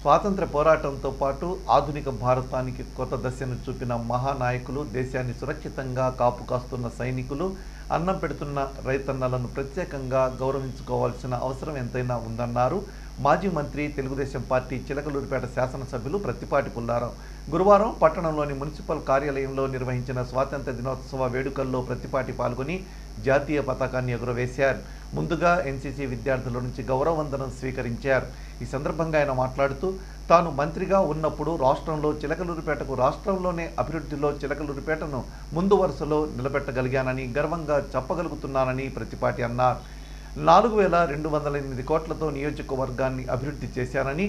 స్వాతంత్ర పోరాటంతో పాటు ఆధునిక భారతానికి కొత్త దశను చూపిన మహానాయకులు, దేశాన్ని సురక్షితంగా కాపు కాస్తున్న సైనికులు, అన్నం పెడుతున్న రైతన్నలను ప్రత్యేకంగా గౌరవించుకోవాల్సిన అవసరం ఎంతైనా ఉందన్నారు మాజీ మంత్రి, తెలుగుదేశం పార్టీ చిలకలూరిపేట శాసనసభ్యులు ప్రత్తిపాటి పుల్లారావు. గురువారం పట్టణంలోని మున్సిపల్ కార్యాలయంలో నిర్వహించిన స్వాతంత్ర దినోత్సవ వేడుకల్లో ప్రత్తిపాటి పాల్గొని జాతీయ పతాకాన్ని ఎగురవేశారు. ముందుగా ఎన్సీసీ విద్యార్థుల నుంచి గౌరవవందనం స్వీకరించారు. ఈ సందర్భంగా ఆయన మాట్లాడుతూ, తాను మంత్రిగా ఉన్నప్పుడు రాష్ట్రంలో చిలకలూరిపేటకు రాష్ట్రంలోనే అభివృద్ధిలో చిలకలూరిపేటను ముందు వరుసలో నిలబెట్టగలిగానని గర్వంగా చెప్పగలుగుతున్నానని ప్రత్తిపాటి అన్నారు. 4208 కోట్లతో నియోజకవర్గాన్ని అభివృద్ధి చేశానని,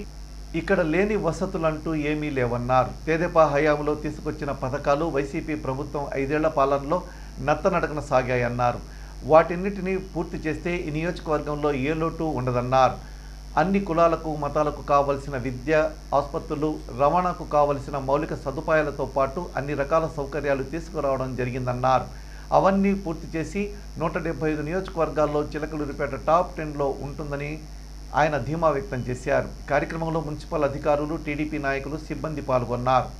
ఇక్కడ లేని వసతులంటూ ఏమీ లేవన్నారు. తెదేపా హయాంలో తీసుకొచ్చిన పథకాలు వైసీపీ ప్రభుత్వం 5 ఏళ్ల పాలనలో నత్తనడకన సాగాయన్నారు. వాటిన్నిటినీ పూర్తి చేస్తే ఈ నియోజకవర్గంలో ఏ లోటు ఉండదన్నారు. అన్ని కులాలకు, మతాలకు కావలసిన విద్య, ఆసుపత్రులు, రవాణాకు కావలసిన మౌలిక సదుపాయాలతో పాటు అన్ని రకాల సౌకర్యాలు తీసుకురావడం జరిగిందన్నారు. అవన్నీ పూర్తి చేసి 175 నియోజకవర్గాల్లో చిలకలూరిపేట టాప్ 10లో ఉంటుందని ఆయన ధీమా వ్యక్తం చేశారు. కార్యక్రమంలో మున్సిపల్ అధికారులు, టీడీపీ నాయకులు, సిబ్బంది పాల్గొన్నారు.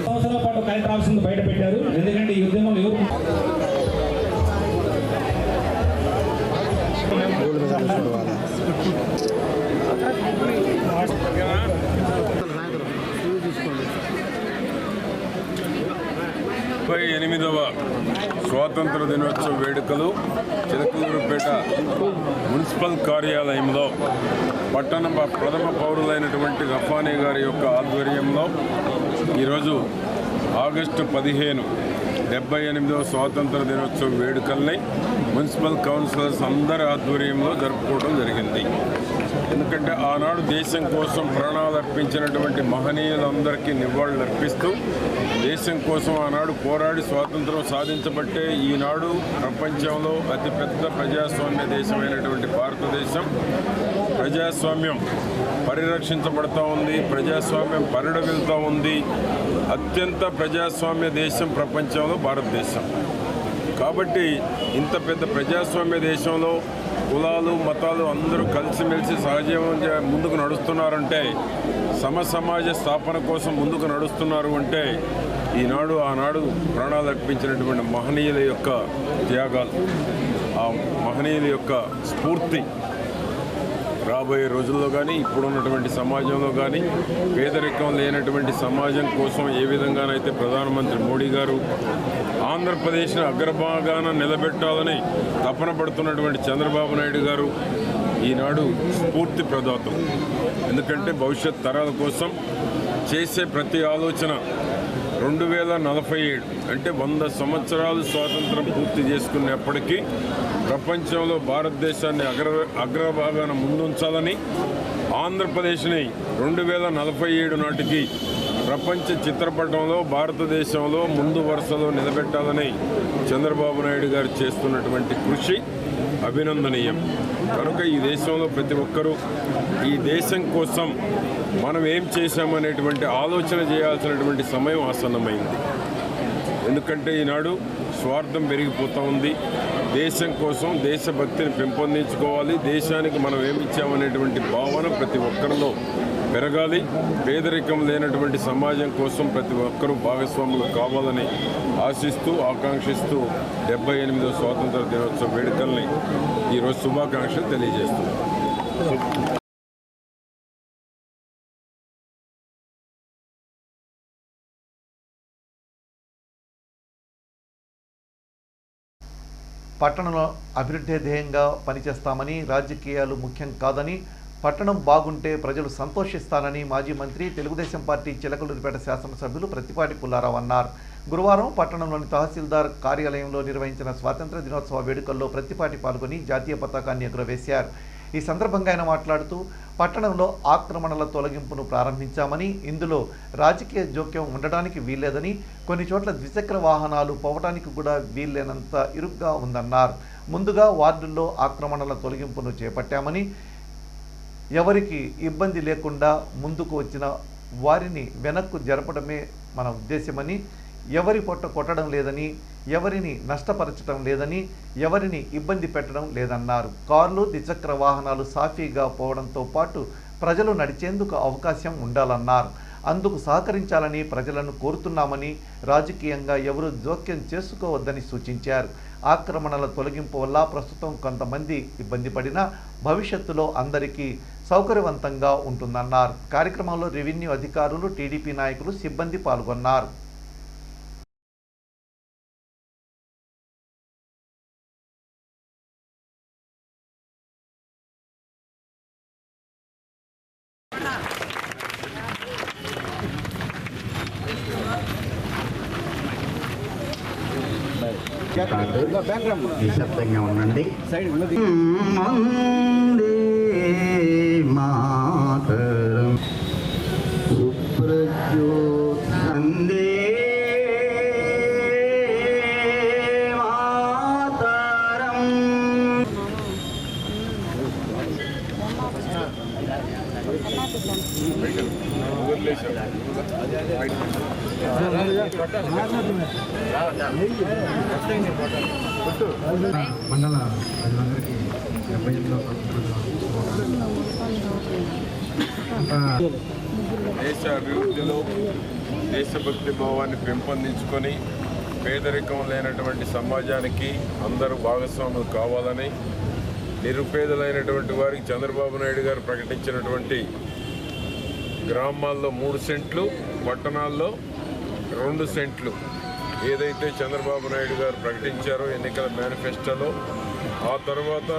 సంవత్సరాల పాటు కలెక్టర్ ఆఫీస్ బయట పెట్టారు. ఎందుకంటే ఈ ఉద్యమంలో ఎవరు ఎనిమిదవ స్వాతంత్ర దినోత్సవ వేడుకలు చిలకలూరిపేట మున్సిపల్ కార్యాలయంలో పట్టణ ప్రథమ పౌరులైనటువంటి రఫానీ గారి యొక్క ఆధ్వర్యంలో ఈరోజు ఆగస్టు 15 78వ స్వాతంత్ర దినోత్సవ వేడుకల్ని మున్సిపల్ కౌన్సిలర్స్ అందరి ఆధ్వర్యంలో జరుపుకోవడం జరిగింది. ఎందుకంటే ఆనాడు దేశం కోసం ప్రాణాలు అర్పించినటువంటి మహనీయులందరికీ నివాళులు అర్పిస్తూ దేశం కోసం ఆనాడు పోరాడి స్వాతంత్రం సాధించబట్టే ఈనాడు ప్రపంచంలో అతిపెద్ద ప్రజాస్వామ్య దేశమైనటువంటి భారతదేశం ప్రజాస్వామ్యం పరిరక్షించబడుతూ ఉంది, ప్రజాస్వామ్యం పరిడవిల్తూ ఉంది. అత్యంత ప్రజాస్వామ్య దేశం ప్రపంచంలో భారతదేశం. కాబట్టి ఇంత పెద్ద ప్రజాస్వామ్య దేశంలో కులాలు, మతాలు అందరూ కలిసిమెలిసి సహజీవనం ముందుకు నడుస్తున్నారంటే, సమసమాజ స్థాపన కోసం ముందుకు నడుస్తున్నారు అంటే ఈనాడు ఆనాడు ప్రాణాలు అర్పించినటువంటి మహనీయుల యొక్క త్యాగాలు. ఆ మహనీయుల యొక్క స్ఫూర్తి రాబోయే రోజుల్లో కానీ ఇప్పుడున్నటువంటి సమాజంలో కానీ పేదరికం లేనటువంటి సమాజం కోసం ఏ విధంగానైతే ప్రధానమంత్రి మోడీ గారు ఆంధ్రప్రదేశ్ను అగ్రభాగాన నిలబెట్టాలని తపన పడుతున్నటువంటి చంద్రబాబు నాయుడు గారు ఈనాడు స్ఫూర్తి ప్రదాతం. ఎందుకంటే భవిష్యత్ తరాల కోసం చేసే ప్రతి ఆలోచన 2047 అంటే 100 సంవత్సరాలు స్వాతంత్రం పూర్తి చేసుకునేప్పటికీ ప్రపంచంలో భారతదేశాన్ని అగ్రభాగాన ముందుంచాలని, ఆంధ్రప్రదేశ్ని 2047 నాటికి ప్రపంచ చిత్రపటంలో భారతదేశంలో ముందు వరుసలో నిలబెట్టాలని చంద్రబాబు నాయుడు గారు చేస్తున్నటువంటి కృషి అభినందనీయం. కనుక ఈ దేశంలో ప్రతి ఒక్కరూ ఈ దేశం కోసం మనం ఏం చేశామనేటువంటి ఆలోచన చేయాల్సినటువంటి సమయం ఆసన్నమైంది. ఎందుకంటే ఈనాడు స్వార్థం పెరిగిపోతూ ఉంది. దేశం కోసం దేశభక్తిని పెంపొందించుకోవాలి, దేశానికి మనం ఏమి ఇచ్చామనేటువంటి భావన ప్రతి ఒక్కరిలో పెరగాలి. పేదరికం లేనటువంటి సమాజం కోసం ప్రతి ఒక్కరూ భాగస్వాములు కావాలని ఆశిస్తూ ఆకాంక్షిస్తూ 78వ స్వాతంత్ర దినోత్సవ వేడుకల్ని ఈరోజు శుభాకాంక్షలు తెలియజేస్తున్నాను. పట్టణంలో అభివృద్ధి ధ్యేయంగా పనిచేస్తామని, రాజకీయాలు ముఖ్యం కాదని, పట్టణం బాగుంటే ప్రజలు సంతోషిస్తారని మాజీ మంత్రి తెలుగుదేశం పార్టీ చిలకలూరిపేట శాసనసభ్యులు ప్రత్తిపాటి పుల్లారావు అన్నారు. గురువారం పట్టణంలోని తహసీల్దార్ కార్యాలయంలో నిర్వహించిన స్వాతంత్ర దినోత్సవ వేడుకల్లో ప్రత్తిపాటి పాల్గొని జాతీయ పతాకాన్ని ఎగురవేశారు. ఈ సందర్భంగా ఆయన మాట్లాడుతూ పట్టణంలో ఆక్రమణల తొలగింపును ప్రారంభించామని, ఇందులో రాజకీయ జోక్యం ఉండడానికి వీల్లేదని, కొన్ని చోట్ల ద్విచక్ర వాహనాలు పోవడానికి కూడా వీల్లేనంత ఇరుగ్గా ఉందన్నారు. ముందుగా వార్డుల్లో ఆక్రమణల తొలగింపును చేపట్టామని, ఎవరికి ఇబ్బంది లేకుండా ముందుకు వచ్చిన వారిని వెనక్కు జరపడమే మన ఉద్దేశమని, ఎవరి పొట్ట కొట్టడం లేదని, ఎవరిని నష్టపరచడం లేదని, ఎవరిని ఇబ్బంది పెట్టడం లేదన్నారు. కార్లు, ద్విచక్ర వాహనాలు సాఫీగా పోవడంతో పాటు ప్రజలు నడిచేందుకు అవకాశం ఉండాలన్నారు. అందుకు సహకరించాలని ప్రజలను కోరుతున్నామని, రాజకీయంగా ఎవరూ జోక్యం చేసుకోవద్దని సూచించారు. ఆక్రమణల తొలగింపు వల్ల ప్రస్తుతం కొంతమంది ఇబ్బంది పడినా భవిష్యత్తులో అందరికీ సౌకర్యవంతంగా ఉంటుందన్నారు. కార్యక్రమంలో రెవెన్యూ అధికారులు, టీడీపీ నాయకులు, సిబ్బంది పాల్గొన్నారు. నిశ్శబ్దంగా ఉండండి. మాతరం సుప్రజ్యోత్సందే మాతరం. మండల ప్రజలందరికీ 78వ దేశ అభివృద్ధిలో దేశభక్తి భావాన్ని పెంపొందించుకొని పేదరికం లేనటువంటి సమాజానికి అందరూ భాగస్వాములు కావాలని, నిరుపేదలైనటువంటి వారికి చంద్రబాబు నాయుడు గారు ప్రకటించినటువంటి గ్రామాల్లో 3 సెంట్లు, పట్టణాల్లో 2 సెంట్లు ఏదైతే చంద్రబాబు నాయుడు గారు ప్రకటించారో ఎన్నికల మేనిఫెస్టోలో, ఆ తర్వాత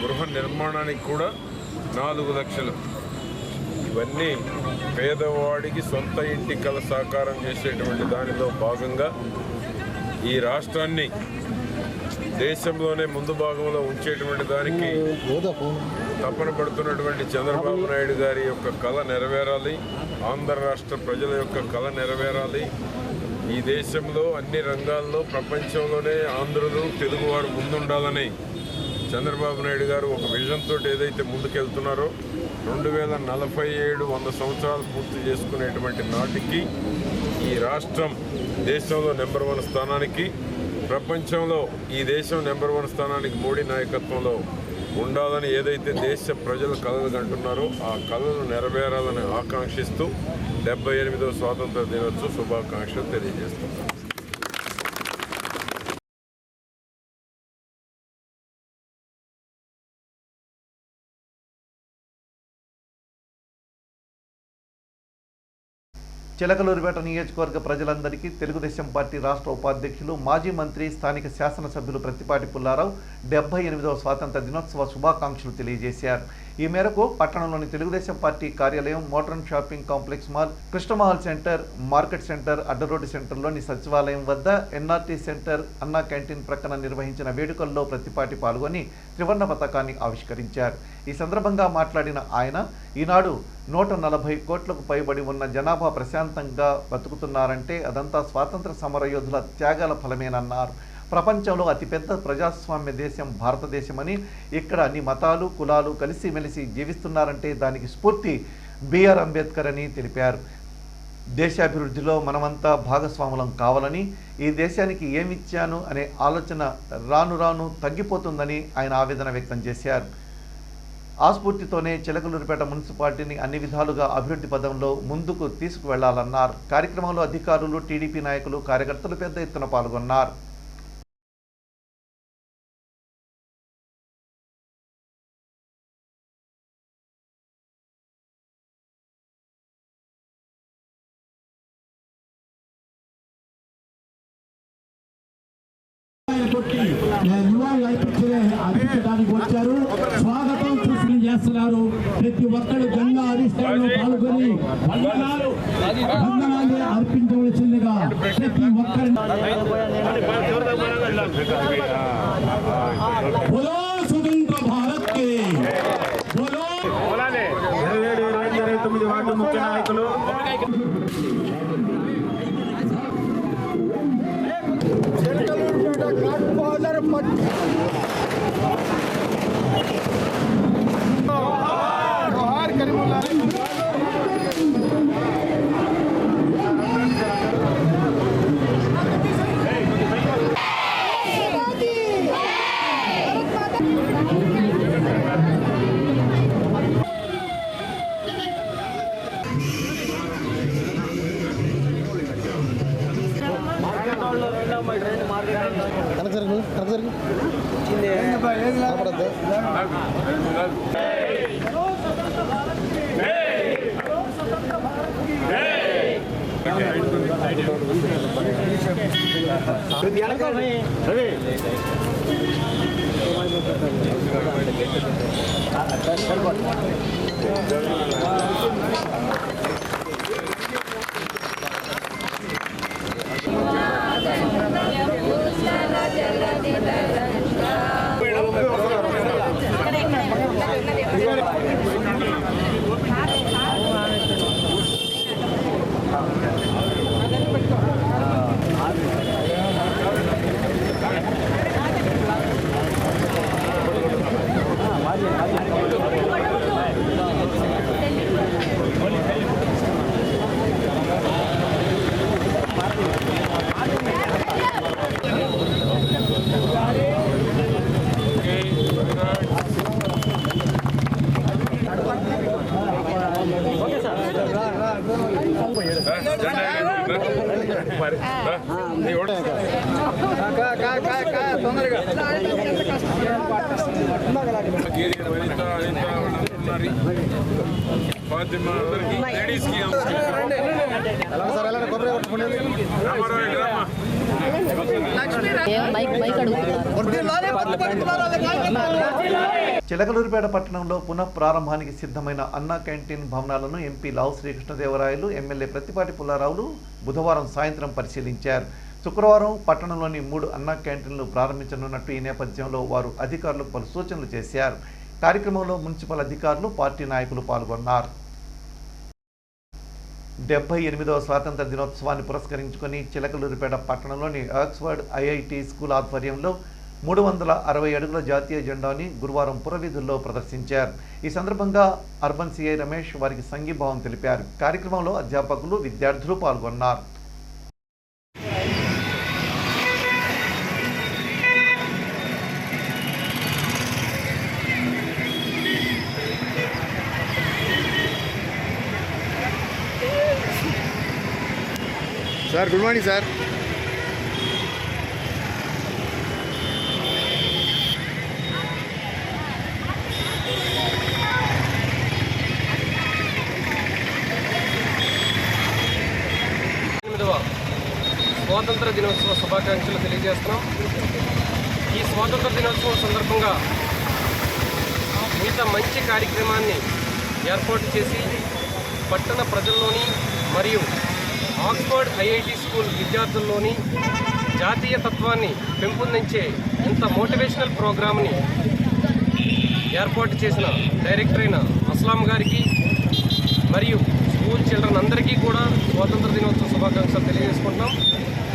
గృహ నిర్మాణానికి కూడా 4 లక్షలు. ఇవన్నీ పేదవాడికి సొంత ఇంటి కల సాకారం చేసేటువంటి దానిలో భాగంగా ఈ రాష్ట్రాన్ని దేశంలోనే ముందు భాగంలో ఉంచేటువంటి దానికి తపన పడుతున్నటువంటి చంద్రబాబు నాయుడు గారి యొక్క కళ నెరవేరాలి. ఆంధ్ర రాష్ట్ర ప్రజల యొక్క కళ నెరవేరాలి. ఈ దేశంలో అన్ని రంగాల్లో ప్రపంచంలోనే ఆంధ్రులు, తెలుగువారు ముందుండాలని చంద్రబాబు నాయుడు గారు ఒక విజన్ తోటి ఏదైతే ముందుకెళ్తున్నారో 2047 100 సంవత్సరాలు పూర్తి చేసుకునేటువంటి నాటికి ఈ రాష్ట్రం దేశంలో నెంబర్ 1 స్థానానికి, ప్రపంచంలో ఈ దేశం నెంబర్ 1 స్థానానికి మోడీ నాయకత్వంలో ఉండాలని ఏదైతే దేశ ప్రజలు కలలు కంటున్నారో ఆ కళలు నెరవేరాలని ఆకాంక్షిస్తూ 78వ స్వాతంత్ర దినోత్సవ శుభాకాంక్షలు తెలియజేస్తున్నాను. చిలకలూరిపేట నియోజకవర్గ ప్రజలందరికీ తెలుగుదేశం పార్టీ రాష్ట్ర ఉపాధ్యక్షులు మాజీ మంత్రి స్థానిక శాసనసభ్యులు ప్రత్తిపాటి పుల్లారావు 78వ స్వాతంత్ర దినోత్సవ శుభాకాంక్షలు తెలియజేశారు. ఈ మేరకు పట్టణంలోని తెలుగుదేశం పార్టీ కార్యాలయం, modern shopping complex mall, Krishna Mahal centre, market centre, అడ్డరోడ్డు సెంటర్లోని సచివాలయం వద్ద ఎన్ఆర్టీ సెంటర్, అన్నా క్యాంటీన్ ప్రక్కన నిర్వహించిన వేడుకల్లో ప్రత్తిపాటి పాల్గొని త్రివర్ణ పతాకాన్ని ఆవిష్కరించారు. ఈ సందర్భంగా మాట్లాడిన ఆయన, ఈనాడు 140 కోట్లకు పైబడి ఉన్న జనాభా ప్రశాంతంగా బతుకుతున్నారంటే అదంతా స్వాతంత్ర సమరయోధుల త్యాగాల ఫలమేనన్నారు. ప్రపంచంలో అతిపెద్ద ప్రజాస్వామ్య దేశం భారతదేశమని, ఇక్కడ అన్ని మతాలు, కులాలు కలిసిమెలిసి జీవిస్తున్నారంటే దానికి స్ఫూర్తి బిఆర్ అంబేద్కర్ అని తెలిపారు. దేశాభివృద్ధిలో మనమంతా భాగస్వాములం కావాలని, ఈ దేశానికి ఏమిచ్చాను అనే ఆలోచన రాను రాను తగ్గిపోతుందని ఆయన ఆవేదన వ్యక్తం చేశారు. ఆ స్ఫూర్తితోనే చిలకలూరిపేట మున్సిపాలిటీని అన్ని విధాలుగా అభివృద్ధి పదంలో ముందుకు తీసుకువెళ్లాలన్నారు. కార్యక్రమంలో అధికారులు, టీడీపీ నాయకులు, కార్యకర్తలు పెద్ద ఎత్తున పాల్గొన్నారు. అర్పించడానికి వచ్చారు. స్వాగతం సూచన చేస్తున్నారు. ప్రతి ఒక్కరు గంగా అధిష్టానంలో పాల్గొని వందనాలు అర్పించవలసిందిగా ప్రతి ఒక్కరు బోలో స్వతంత్ర భారత్ కే బోలో. 27, 28, 29 వార్డు ముఖ్య నాయకులు చిలకలూరిపేట పట్టణంలో పునః ప్రారంభానికి సిద్ధమైన అన్నా క్యాంటీన్ భవనాలను ఎంపీ లావు శ్రీకృష్ణదేవరాయలు, ఎమ్మెల్యే ప్రత్తిపాటి పుల్లారావులు బుధవారం సాయంత్రం పరిశీలించారు. శుక్రవారం పట్టణంలోని 3 అన్నా క్యాంటీన్లు ప్రారంభించనున్నట్టు ఈ నేపథ్యంలో వారు అధికారులకు పలు సూచనలు చేశారు. కార్యక్రమంలో మున్సిపల్ అధికారులు, పార్టీ నాయకులు పాల్గొన్నారు. 78వ స్వాతంత్ర దినోత్సవాన్ని పురస్కరించుకొని చిలకలూరిపేట పట్టణంలోని ఆక్స్ఫర్డ్ ఐఐటి స్కూల్ ఆధ్వర్యంలో 360 అడుగుల జాతీయ జెండాని గురువారం పురవీధుల్లో ప్రదర్శించారు. ఈ సందర్భంగా అర్బన్ సిఐ రమేష్ వారికి సంఘీభావం తెలిపారు. కార్యక్రమంలో అధ్యాపకులు, విద్యార్థులు పాల్గొన్నారు. Sir, good morning sir. స్వాతంత్ర దినోత్సవ శుభాకాంక్షలు తెలియజేస్తున్నాం. ఈ స్వాతంత్ర దినోత్సవం సందర్భంగా ఇంత మంచి కార్యక్రమాన్ని ఏర్పాటు చేసి పట్టణ ప్రజల్లోని మరియు ఆక్స్ఫర్డ్ ఐఐటి స్కూల్ విద్యార్థుల్లోని జాతీయ తత్వాన్ని పెంపొందించే ఇంత మోటివేషనల్ ప్రోగ్రామ్ని ఏర్పాటు చేసిన డైరెక్టర్ అయిన అస్లాం గారికి మరియు స్కూల్ చిల్డ్రన్ అందరికీ కూడా స్వాతంత్ర దినోత్సవ శుభాకాంక్షలు తెలియజేసుకుంటున్నాం.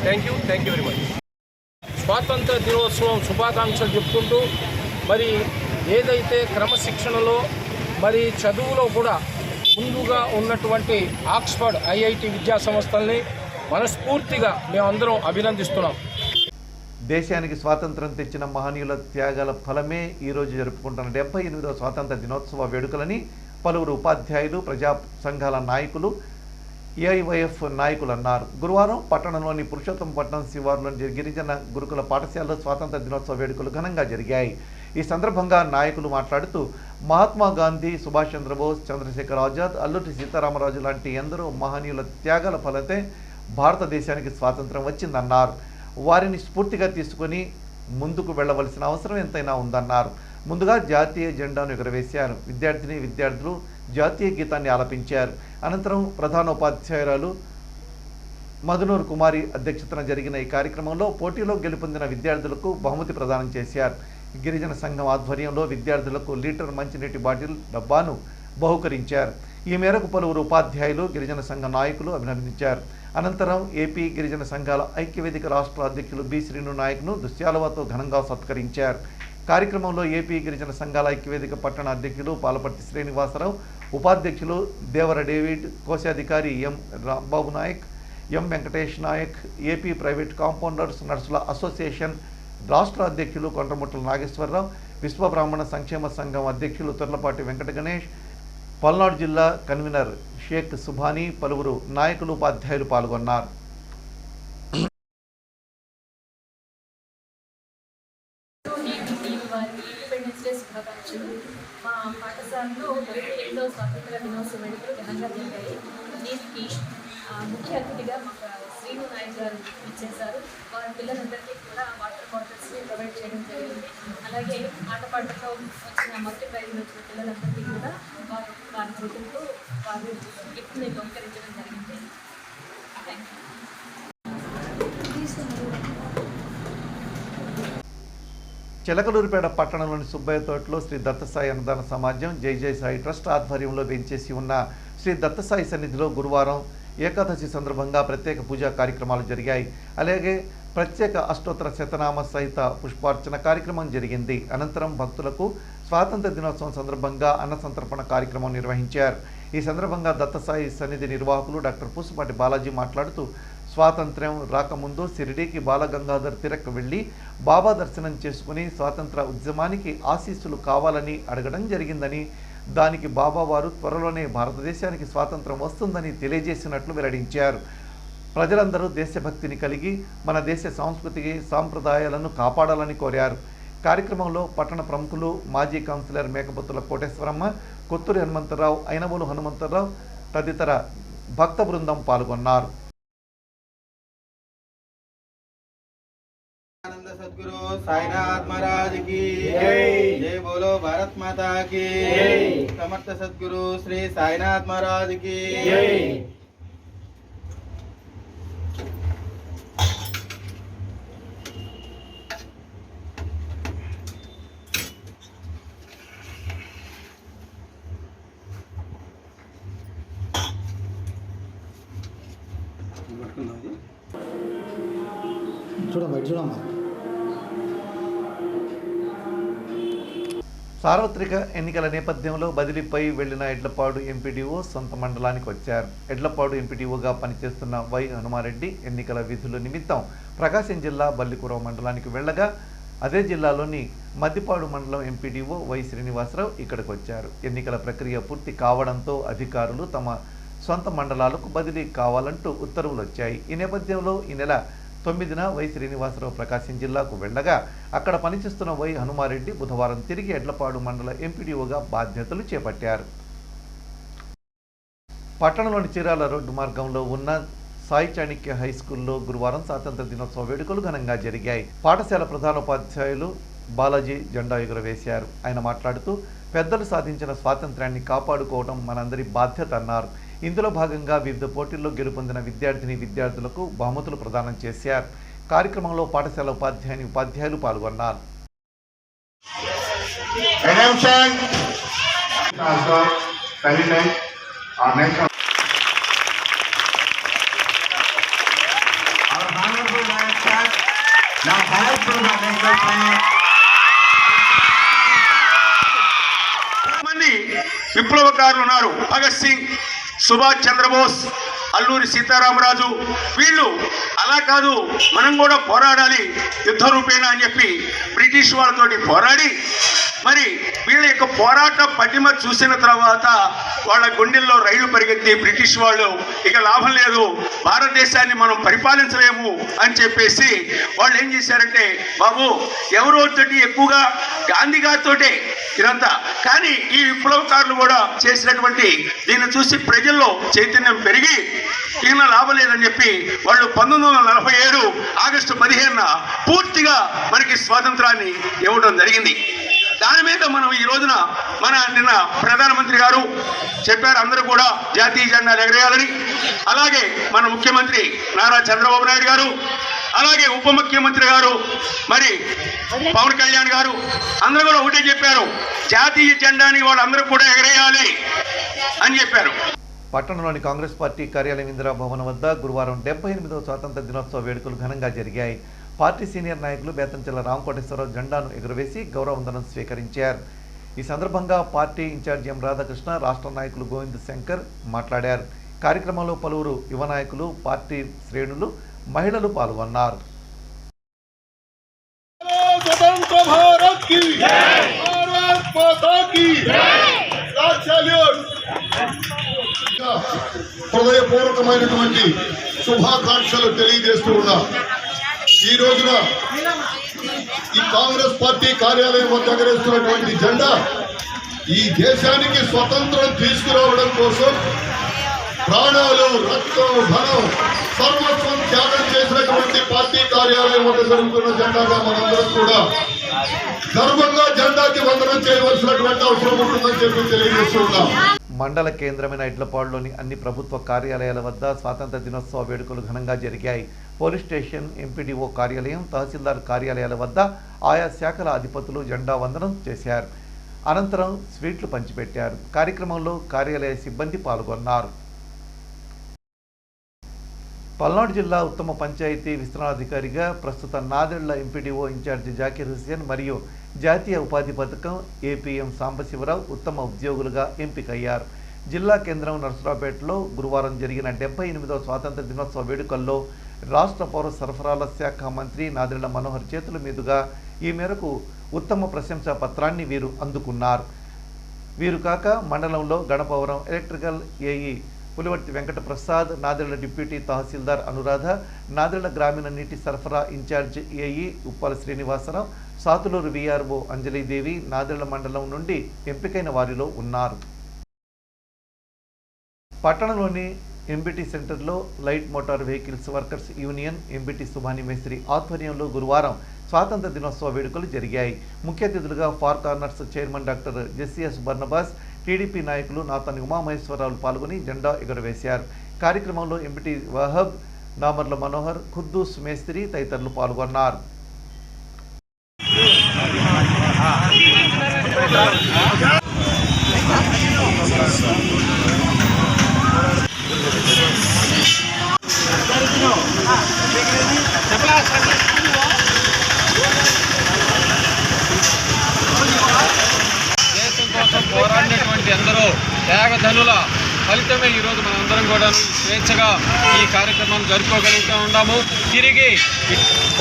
Thank you very much. స్వాతంత్ర దినోత్సవం శుభాకాంక్షలు చెప్పుకుంటూ మరి ఏదైతే క్రమశిక్షణలో మరి చదువులో కూడా ముందుగా ఉన్నటువంటి ఆక్స్ఫర్డ్ ఐఐటి విద్యా సంస్థల్ని మనస్ఫూర్తిగా మేమందరం అభినందిస్తున్నాం. దేశానికి స్వాతంత్రం తెచ్చిన మహనీయుల త్యాగాల ఫలమే ఈరోజు జరుపుకుంటున్న 78వ స్వాతంత్ర దినోత్సవ వేడుకలని పలువురు ఉపాధ్యాయులు, ప్రజా సంఘాల నాయకులు, ఏఐవైఎఫ్ నాయకులు అన్నారు. గురువారం పట్టణంలోని పురుషోత్తమపట్నం శివారులోని గిరిజన గురుకుల పాఠశాలలో స్వాతంత్ర దినోత్సవ వేడుకలు ఘనంగా జరిగాయి. ఈ సందర్భంగా నాయకులు మాట్లాడుతూ మహాత్మా గాంధీ, సుభాష్ చంద్రబోస్, చంద్రశేఖర్ ఆజాద్, అల్లూరి సీతారామరాజు లాంటి ఎందరో మహనీయుల త్యాగాల ఫలతే భారతదేశానికి స్వాతంత్రం వచ్చిందన్నారు. వారిని స్ఫూర్తిగా తీసుకొని ముందుకు వెళ్లవలసిన అవసరం ఎంతైనా ఉందన్నారు. ముందుగా జాతీయ జెండాను ఎగురవేశారు. విద్యార్థులు జాతీయ గీతాన్ని ఆలపించారు. అనంతరం ప్రధానోపాధ్యాయురాలు మధునూర్ కుమారి అధ్యక్షతన జరిగిన ఈ కార్యక్రమంలో పోటీలో గెలుపొందిన విద్యార్థులకు బహుమతి ప్రదానం చేశారు. గిరిజన సంఘం ఆధ్వర్యంలో విద్యార్థులకు లీటర్ మంచినీటి బాటిల్ డబ్బాను బహుకరించారు. ఈ మేరకు పలువురు ఉపాధ్యాయులు, గిరిజన సంఘ నాయకులు అభినందించారు. అనంతరం ఏపీ గిరిజన సంఘాల ఐక్యవేదిక రాష్ట్ర అధ్యక్షులు బి శ్రీను నాయక్ను దుశ్శాలువతో ఘనంగా సత్కరించారు. కార్యక్రమంలో ఏపీ గిరిజన సంఘాల ఐక్యవేదిక పట్టణ అధ్యక్షులు పాలపర్తి శ్రీనివాసరావు, ఉపాధ్యక్షులు దేవర డేవిడ్, కోశాధికారి M Rambabu Naik, M Venkatesh Naik, AP private compounders నర్సుల అసోసియేషన్ రాష్ట్ర అధ్యక్షులు కొండ్రముట్ల నాగేశ్వరరావు, విశ్వబ్రాహ్మణ సంక్షేమ సంఘం అధ్యక్షులు తొర్లపాటి వెంకట గణేష్, పల్నాడు జిల్లా కన్వీనర్ షేక్ సుభానీ, పలువురు నాయకులు, ఉపాధ్యాయులు పాల్గొన్నారు. మా పాఠశాలలో 78వ స్వాతంత్ర దినోత్సవ వేడుకలు ఘనంగా జరిగాయి. దీనికి ముఖ్య అతిథిగా మాకు శ్రీను నాయక్ గారు ఇచ్చేశారు. వారి పిల్లలందరికీ కూడా వాటర్ బాటిల్స్ని ప్రొవైడ్ చేయడం జరిగింది. అలాగే ఆటపాటలో వచ్చిన మొదటి ప్రైజ్లు వచ్చిన పిల్లలందరికీ కూడా వారి చేతులతో వారు గిఫ్ట్ని బహుకరించడం జరిగింది. Thank you. చిలకలూరిపేట పట్టణంలోని సుబ్బయ్య తోటలో శ్రీ దత్తసాయి అన్నదాన సమాజం జై జై సాయి ట్రస్ట్ ఆధ్వర్యంలో వేంచేసి ఉన్న శ్రీ దత్తసాయి సన్నిధిలో గురువారం ఏకాదశి సందర్భంగా ప్రత్యేక పూజా కార్యక్రమాలు జరిగాయి. అలాగే ప్రత్యేక అష్టోత్తర శతనామ సహిత పుష్పార్చన కార్యక్రమం జరిగింది. అనంతరం భక్తులకు స్వాతంత్ర దినోత్సవం సందర్భంగా అన్న సంతర్పణ కార్యక్రమం నిర్వహించారు. ఈ సందర్భంగా దత్తసాయి సన్నిధి నిర్వాహకులు డాక్టర్ పూసపాటి బాలాజీ మాట్లాడుతూ స్వాతంత్ర్యం రాకముందు షిరిడీకి బాలగంగాధర్ తిలక్ వెళ్లి బాబా దర్శనం చేసుకుని స్వాతంత్ర ఉద్యమానికి ఆశీస్సులు కావాలని అడగడం జరిగిందని, దానికి బాబా వారు త్వరలోనే భారతదేశానికి స్వాతంత్రం వస్తుందని తెలియజేసినట్లు వెల్లడించారు. ప్రజలందరూ దేశభక్తిని కలిగి మన దేశ సంస్కృతికి సాంప్రదాయాలను కాపాడాలని కోరారు. కార్యక్రమంలో పట్టణ ప్రముఖులు, మాజీ కౌన్సిలర్ మేకపొత్తుల కోటేశ్వరమ్మ, కొత్తూరి హనుమంతరావు, అయినబోలు హనుమంతరావు తదితర భక్త బృందం పాల్గొన్నారు. सदगुरु साईनाथ महाराज की जय बोलो भारत माता की समर्थ सदगुरु श्री साईनाथ महाराज की చూడమ్మా సార్వత్రిక ఎన్నికల నేపథ్యంలో బదిలీపై వెళ్లిన ఎడ్లపాడు ఎంపీడీఓ సొంత మండలానికి వచ్చారు. ఎడ్లపాడు ఎంపీడీఓగా పనిచేస్తున్న వై హనుమారెడ్డి ఎన్నికల విధుల నిమిత్తం ప్రకాశం జిల్లా బల్లికురవ మండలానికి వెళ్లగా, అదే జిల్లాలోని మద్దిపాడు మండలం ఎంపీడీఓ వై శ్రీనివాసరావు ఇక్కడికి వచ్చారు. ఎన్నికల ప్రక్రియ పూర్తి కావడంతో అధికారులు తమ సొంత మండలాలకు బదిలీ కావాలంటూ ఉత్తర్వులు వచ్చాయి. ఈ నేపథ్యంలో ఈ నెల 9న వై శ్రీనివాసరావు ప్రకాశం జిల్లాకు వెళ్లగా, అక్కడ పనిచేస్తున్న వై హనుమారెడ్డి బుధవారం తిరిగి ఎడ్లపాడు మండల ఎంపీడీఓగా బాధ్యతలు చేపట్టారు. పట్టణంలోని చీరాల రోడ్డు మార్గంలో ఉన్న సాయి చాణిక్య హై స్కూల్లో గురువారం స్వాతంత్ర దినోత్సవ వేడుకలు ఘనంగా జరిగాయి. పాఠశాల ప్రధానోపాధ్యాయులు బాలాజీ జెండా ఎగురవేశారు. ఆయన మాట్లాడుతూ పెద్దలు సాధించిన స్వాతంత్ర్యాన్ని కాపాడుకోవడం మనందరి బాధ్యత అన్నారు. ఇందులో భాగంగా వివిధ పోటీల్లో గెలుపొందిన విద్యార్థులకు బహుమతులు ప్రదానం చేశారు. కార్యక్రమంలో పాఠశాల ఉపాధ్యాయులు పాల్గొన్నారు. మంది విప్లవకారులు ఉన్నారు. భగత్ సింగ్, సుభాష్ చంద్రబోస్, అల్లూరి సీతారామరాజు. వీళ్ళు అలా కాదు, మనం కూడా పోరాడాలి యుద్ధ రూపేణ అని చెప్పి బ్రిటిష్ వాళ్ళతోటి పోరాడి మరి వీళ్ళ యొక్క పోరాట పటిమ చూసిన తర్వాత వాళ్ళ గుండెల్లో రైళ్లు పరిగెత్తి బ్రిటిష్ వాళ్ళు ఇక లాభం లేదు, భారతదేశాన్ని మనం పరిపాలించలేము అని చెప్పేసి వాళ్ళు ఏం చేశారంటే, బాబు ఎవరోతోటి ఎక్కువగా గాంధీ గారితోటే ఇదంతా, కానీ ఈ విప్లవకారులు కూడా చేసినటువంటి దీన్ని చూసి ప్రజల్లో చైతన్యం పెరిగి ఈయన లాభం లేదని చెప్పి వాళ్ళు 1947 ఆగస్టు 15న పూర్తిగా మనకి స్వాతంత్రాన్ని ఇవ్వడం జరిగింది. దాని మీద మనం ఈ రోజున నిన్న ప్రధానమంత్రి గారు చెప్పారు, అందరూ కూడా జాతీయ జెండాలు ఎగరేయాలని. అలాగే మన ముఖ్యమంత్రి నారా చంద్రబాబు నాయుడు గారు, అలాగే ఉప ముఖ్యమంత్రి గారు, మరి పవన్ కళ్యాణ్ గారు అందరూ కూడా ఒకటే చెప్పారు, జాతీయ జెండాని వాళ్ళందరూ కూడా ఎగరేయాలి అని చెప్పారు. పట్టణంలోని కాంగ్రెస్ పార్టీ కార్యాలయం ఇందిరా భవన్ వద్ద గురువారం 78వ స్వాతంత్ర దినోత్సవ వేడుకలు ఘనంగా జరిగాయి. పార్టీ సీనియర్ నాయకులు బేతంచెల్ల రామకోటేశ్వరరావు జెండాను ఎగురవేసి గౌరవవందనం స్వీకరించారు. ఈ సందర్భంగా పార్టీ ఇన్ఛార్జి ఎం రాధాకృష్ణ, రాష్ట్ర నాయకులు గోవింద్ శంకర్ మాట్లాడారు. కార్యక్రమంలో పలువురు యువ నాయకులు, పార్టీ శ్రేణులు, మహిళలు పాల్గొన్నారు. హృదయపూర్వకమైనటువంటి శుభాకాంక్షలు తెలియజేస్తూ ఉన్నా. ఈ రోజున ఈ కాంగ్రెస్ పార్టీ కార్యాలయం వద్ద ఎగరేస్తున్నటువంటి జెండా ఈ దేశానికి స్వతంత్రం తీసుకురావడం కోసం ప్రాణాలు, రక్తం, ధనం, సర్వస్వం త్యాగం చేసినటువంటి పార్టీ కార్యాలయం వద్ద జరుగుతున్న జెండాగా మనందరం కూడా గర్వంగా జెండాకి వందనం చేయవలసినటువంటి అవసరం ఉంటుందని చెప్పి తెలియజేస్తున్నాం. మండల కేంద్రమైన ఇడ్లపాడులోని అన్ని ప్రభుత్వ కార్యాలయాల వద్ద స్వాతంత్ర దినోత్సవ వేడుకలు ఘనంగా జరిగాయి. పోలీస్ స్టేషన్, ఎంపీడీఓ కార్యాలయం, తహసీల్దార్ కార్యాలయాల వద్ద ఆయా శాఖల అధిపతులు జెండా వందనం చేశారు. అనంతరం స్వీట్లు పంచిపెట్టారు. కార్యక్రమంలో కార్యాలయ సిబ్బంది పాల్గొన్నారు. పల్నాడు జిల్లా ఉత్తమ పంచాయతీ విస్తరణాధికారిగా ప్రస్తుత నాదెళ్ల ఎంపీడీఓ ఇన్ఛార్జి జాకీర్ హుస్సేన్ మరియు జాతీయ ఉపాధి పథకం ఏపీఎం సాంబశివరావు ఉత్తమ ఉద్యోగులుగా ఎంపికయ్యారు. జిల్లా కేంద్రం నర్సరావుపేటలో గురువారం జరిగిన 78వ స్వాతంత్ర దినోత్సవ వేడుకల్లో రాష్ట్ర పౌర సరఫరాల శాఖ మంత్రి నాదెళ్ల మనోహర్ చేతుల మీదుగా ఈ మేరకు ఉత్తమ ప్రశంసా పత్రాన్ని వీరు అందుకున్నారు. వీరు కాక మండలంలో Ganapavaram electrical AE Pulivarthi Venkata Prasad, Nadella deputy tahsildar Anuradha, Nadella గ్రామీణ నీటి సరఫరా in-charge AE Uppala Srinivasa Rao, Satuluru VRO Anjali Devi Nadella మండలం నుండి ఎంపికైన వారిలో ఉన్నారు. పట్టణంలోని ఎంబీటీ సెంటర్లో light motor vehicles workers union MBT Subhani మేస్త్రి ఆధ్వర్యంలో గురువారం స్వాతంత్ర దినోత్సవ వేడుకలు జరిగాయి. ముఖ్య అతిథులుగా far corners chairman doctor JCS Barnabas, TDP నాయకులు నాతని ఉమామహేశ్వరరావు పాల్గొని జెండా ఎగురవేశారు. కార్యక్రమంలో ఎంపీటీ వహబ్, నామర్ల మనోహర్, ఖుద్దూస్ మేస్త్రి తదితరులు పాల్గొన్నారు. దేశం కోసం పోరాడినటువంటి ఎందరో త్యాగధనుల ఫలితమే ఈరోజు మనందరం కూడా స్వేచ్ఛగా ఈ కార్యక్రమాన్ని జరుపుకోగలుగుతూ ఉన్నాము. తిరిగి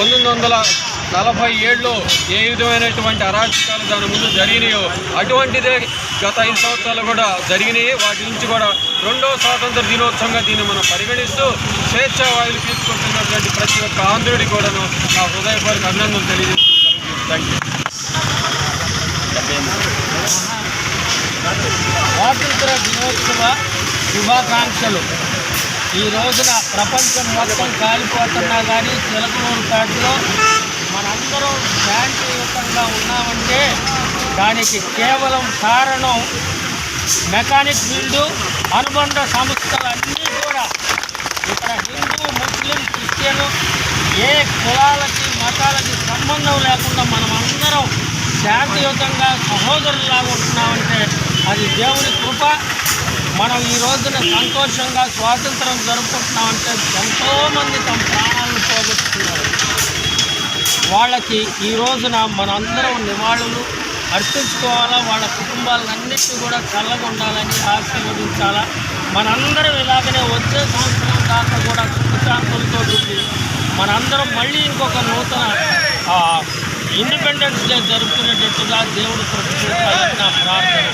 1947లో ఏ విధమైనటువంటి అరాచకాలు దాని ముందు జరిగినాయో అటువంటిదే గత 5 సంవత్సరాలు కూడా జరిగినాయి. వాటి నుంచి కూడా 2వ స్వాతంత్ర దినోత్సవంగా దీన్ని మనం పరిగణిస్తూ స్వేచ్ఛా వాయులు తీసుకుంటున్నటువంటి ప్రతి ఒక్క ఆంధ్రుడి కూడాను నా హృదయపూర్వక అభినందనలు తెలియజేస్తున్నాను. Thank you. స్వాతంత్ర దినోత్సవ శుభాకాంక్షలు. ఈ రోజున ప్రపంచం మొత్తం కాలిపోతున్నా కానీ చిలకలూరుపేటలో మనందరం శాంతియుతంగా ఉన్నామంటే దానికి కేవలం కారణం మెకానిక్ ఫీల్డు అనుబంధ సంస్థలన్నీ కూడా ఇక్కడ హిందూ ముస్లిం క్రిస్టియన్ ఏ కులాలకి మతాలకి సంబంధం లేకుండా మనం అందరం శాంతియుతంగా సహోదరులాగా ఉంటున్నామంటే అది దేవుని కృప. మనం ఈ రోజున సంతోషంగా స్వాతంత్రం జరుపుకుంటున్నామంటే ఎంతోమంది తమ ప్రాణాలను పోగొట్టుకున్నారు. వాళ్ళకి ఈ రోజున మనందరం నివాళులు అర్పించుకోవాలా, వాళ్ళ కుటుంబాలన్నింటినీ కూడా చల్లగా ఉండాలని ఆశీర్వదించాలా. మనందరం ఇలాగనే వచ్చే సంవత్సరం దాకా కూడా సుఖశాంతులతో ఉండి మనందరం మళ్ళీ ఇంకొక నూతన ఇండిపెండెన్స్ డే జరుపుకునేటట్టుగా దేవుడు కృప నా ప్రార్థన.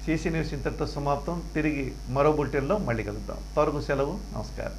CC న్యూస్ ఇంతటితో సమాప్తం. తిరిగి మరో బులెటిన్లో మళ్ళీ కలుద్దాం. త్వరగా సెలవు. నమస్కారం.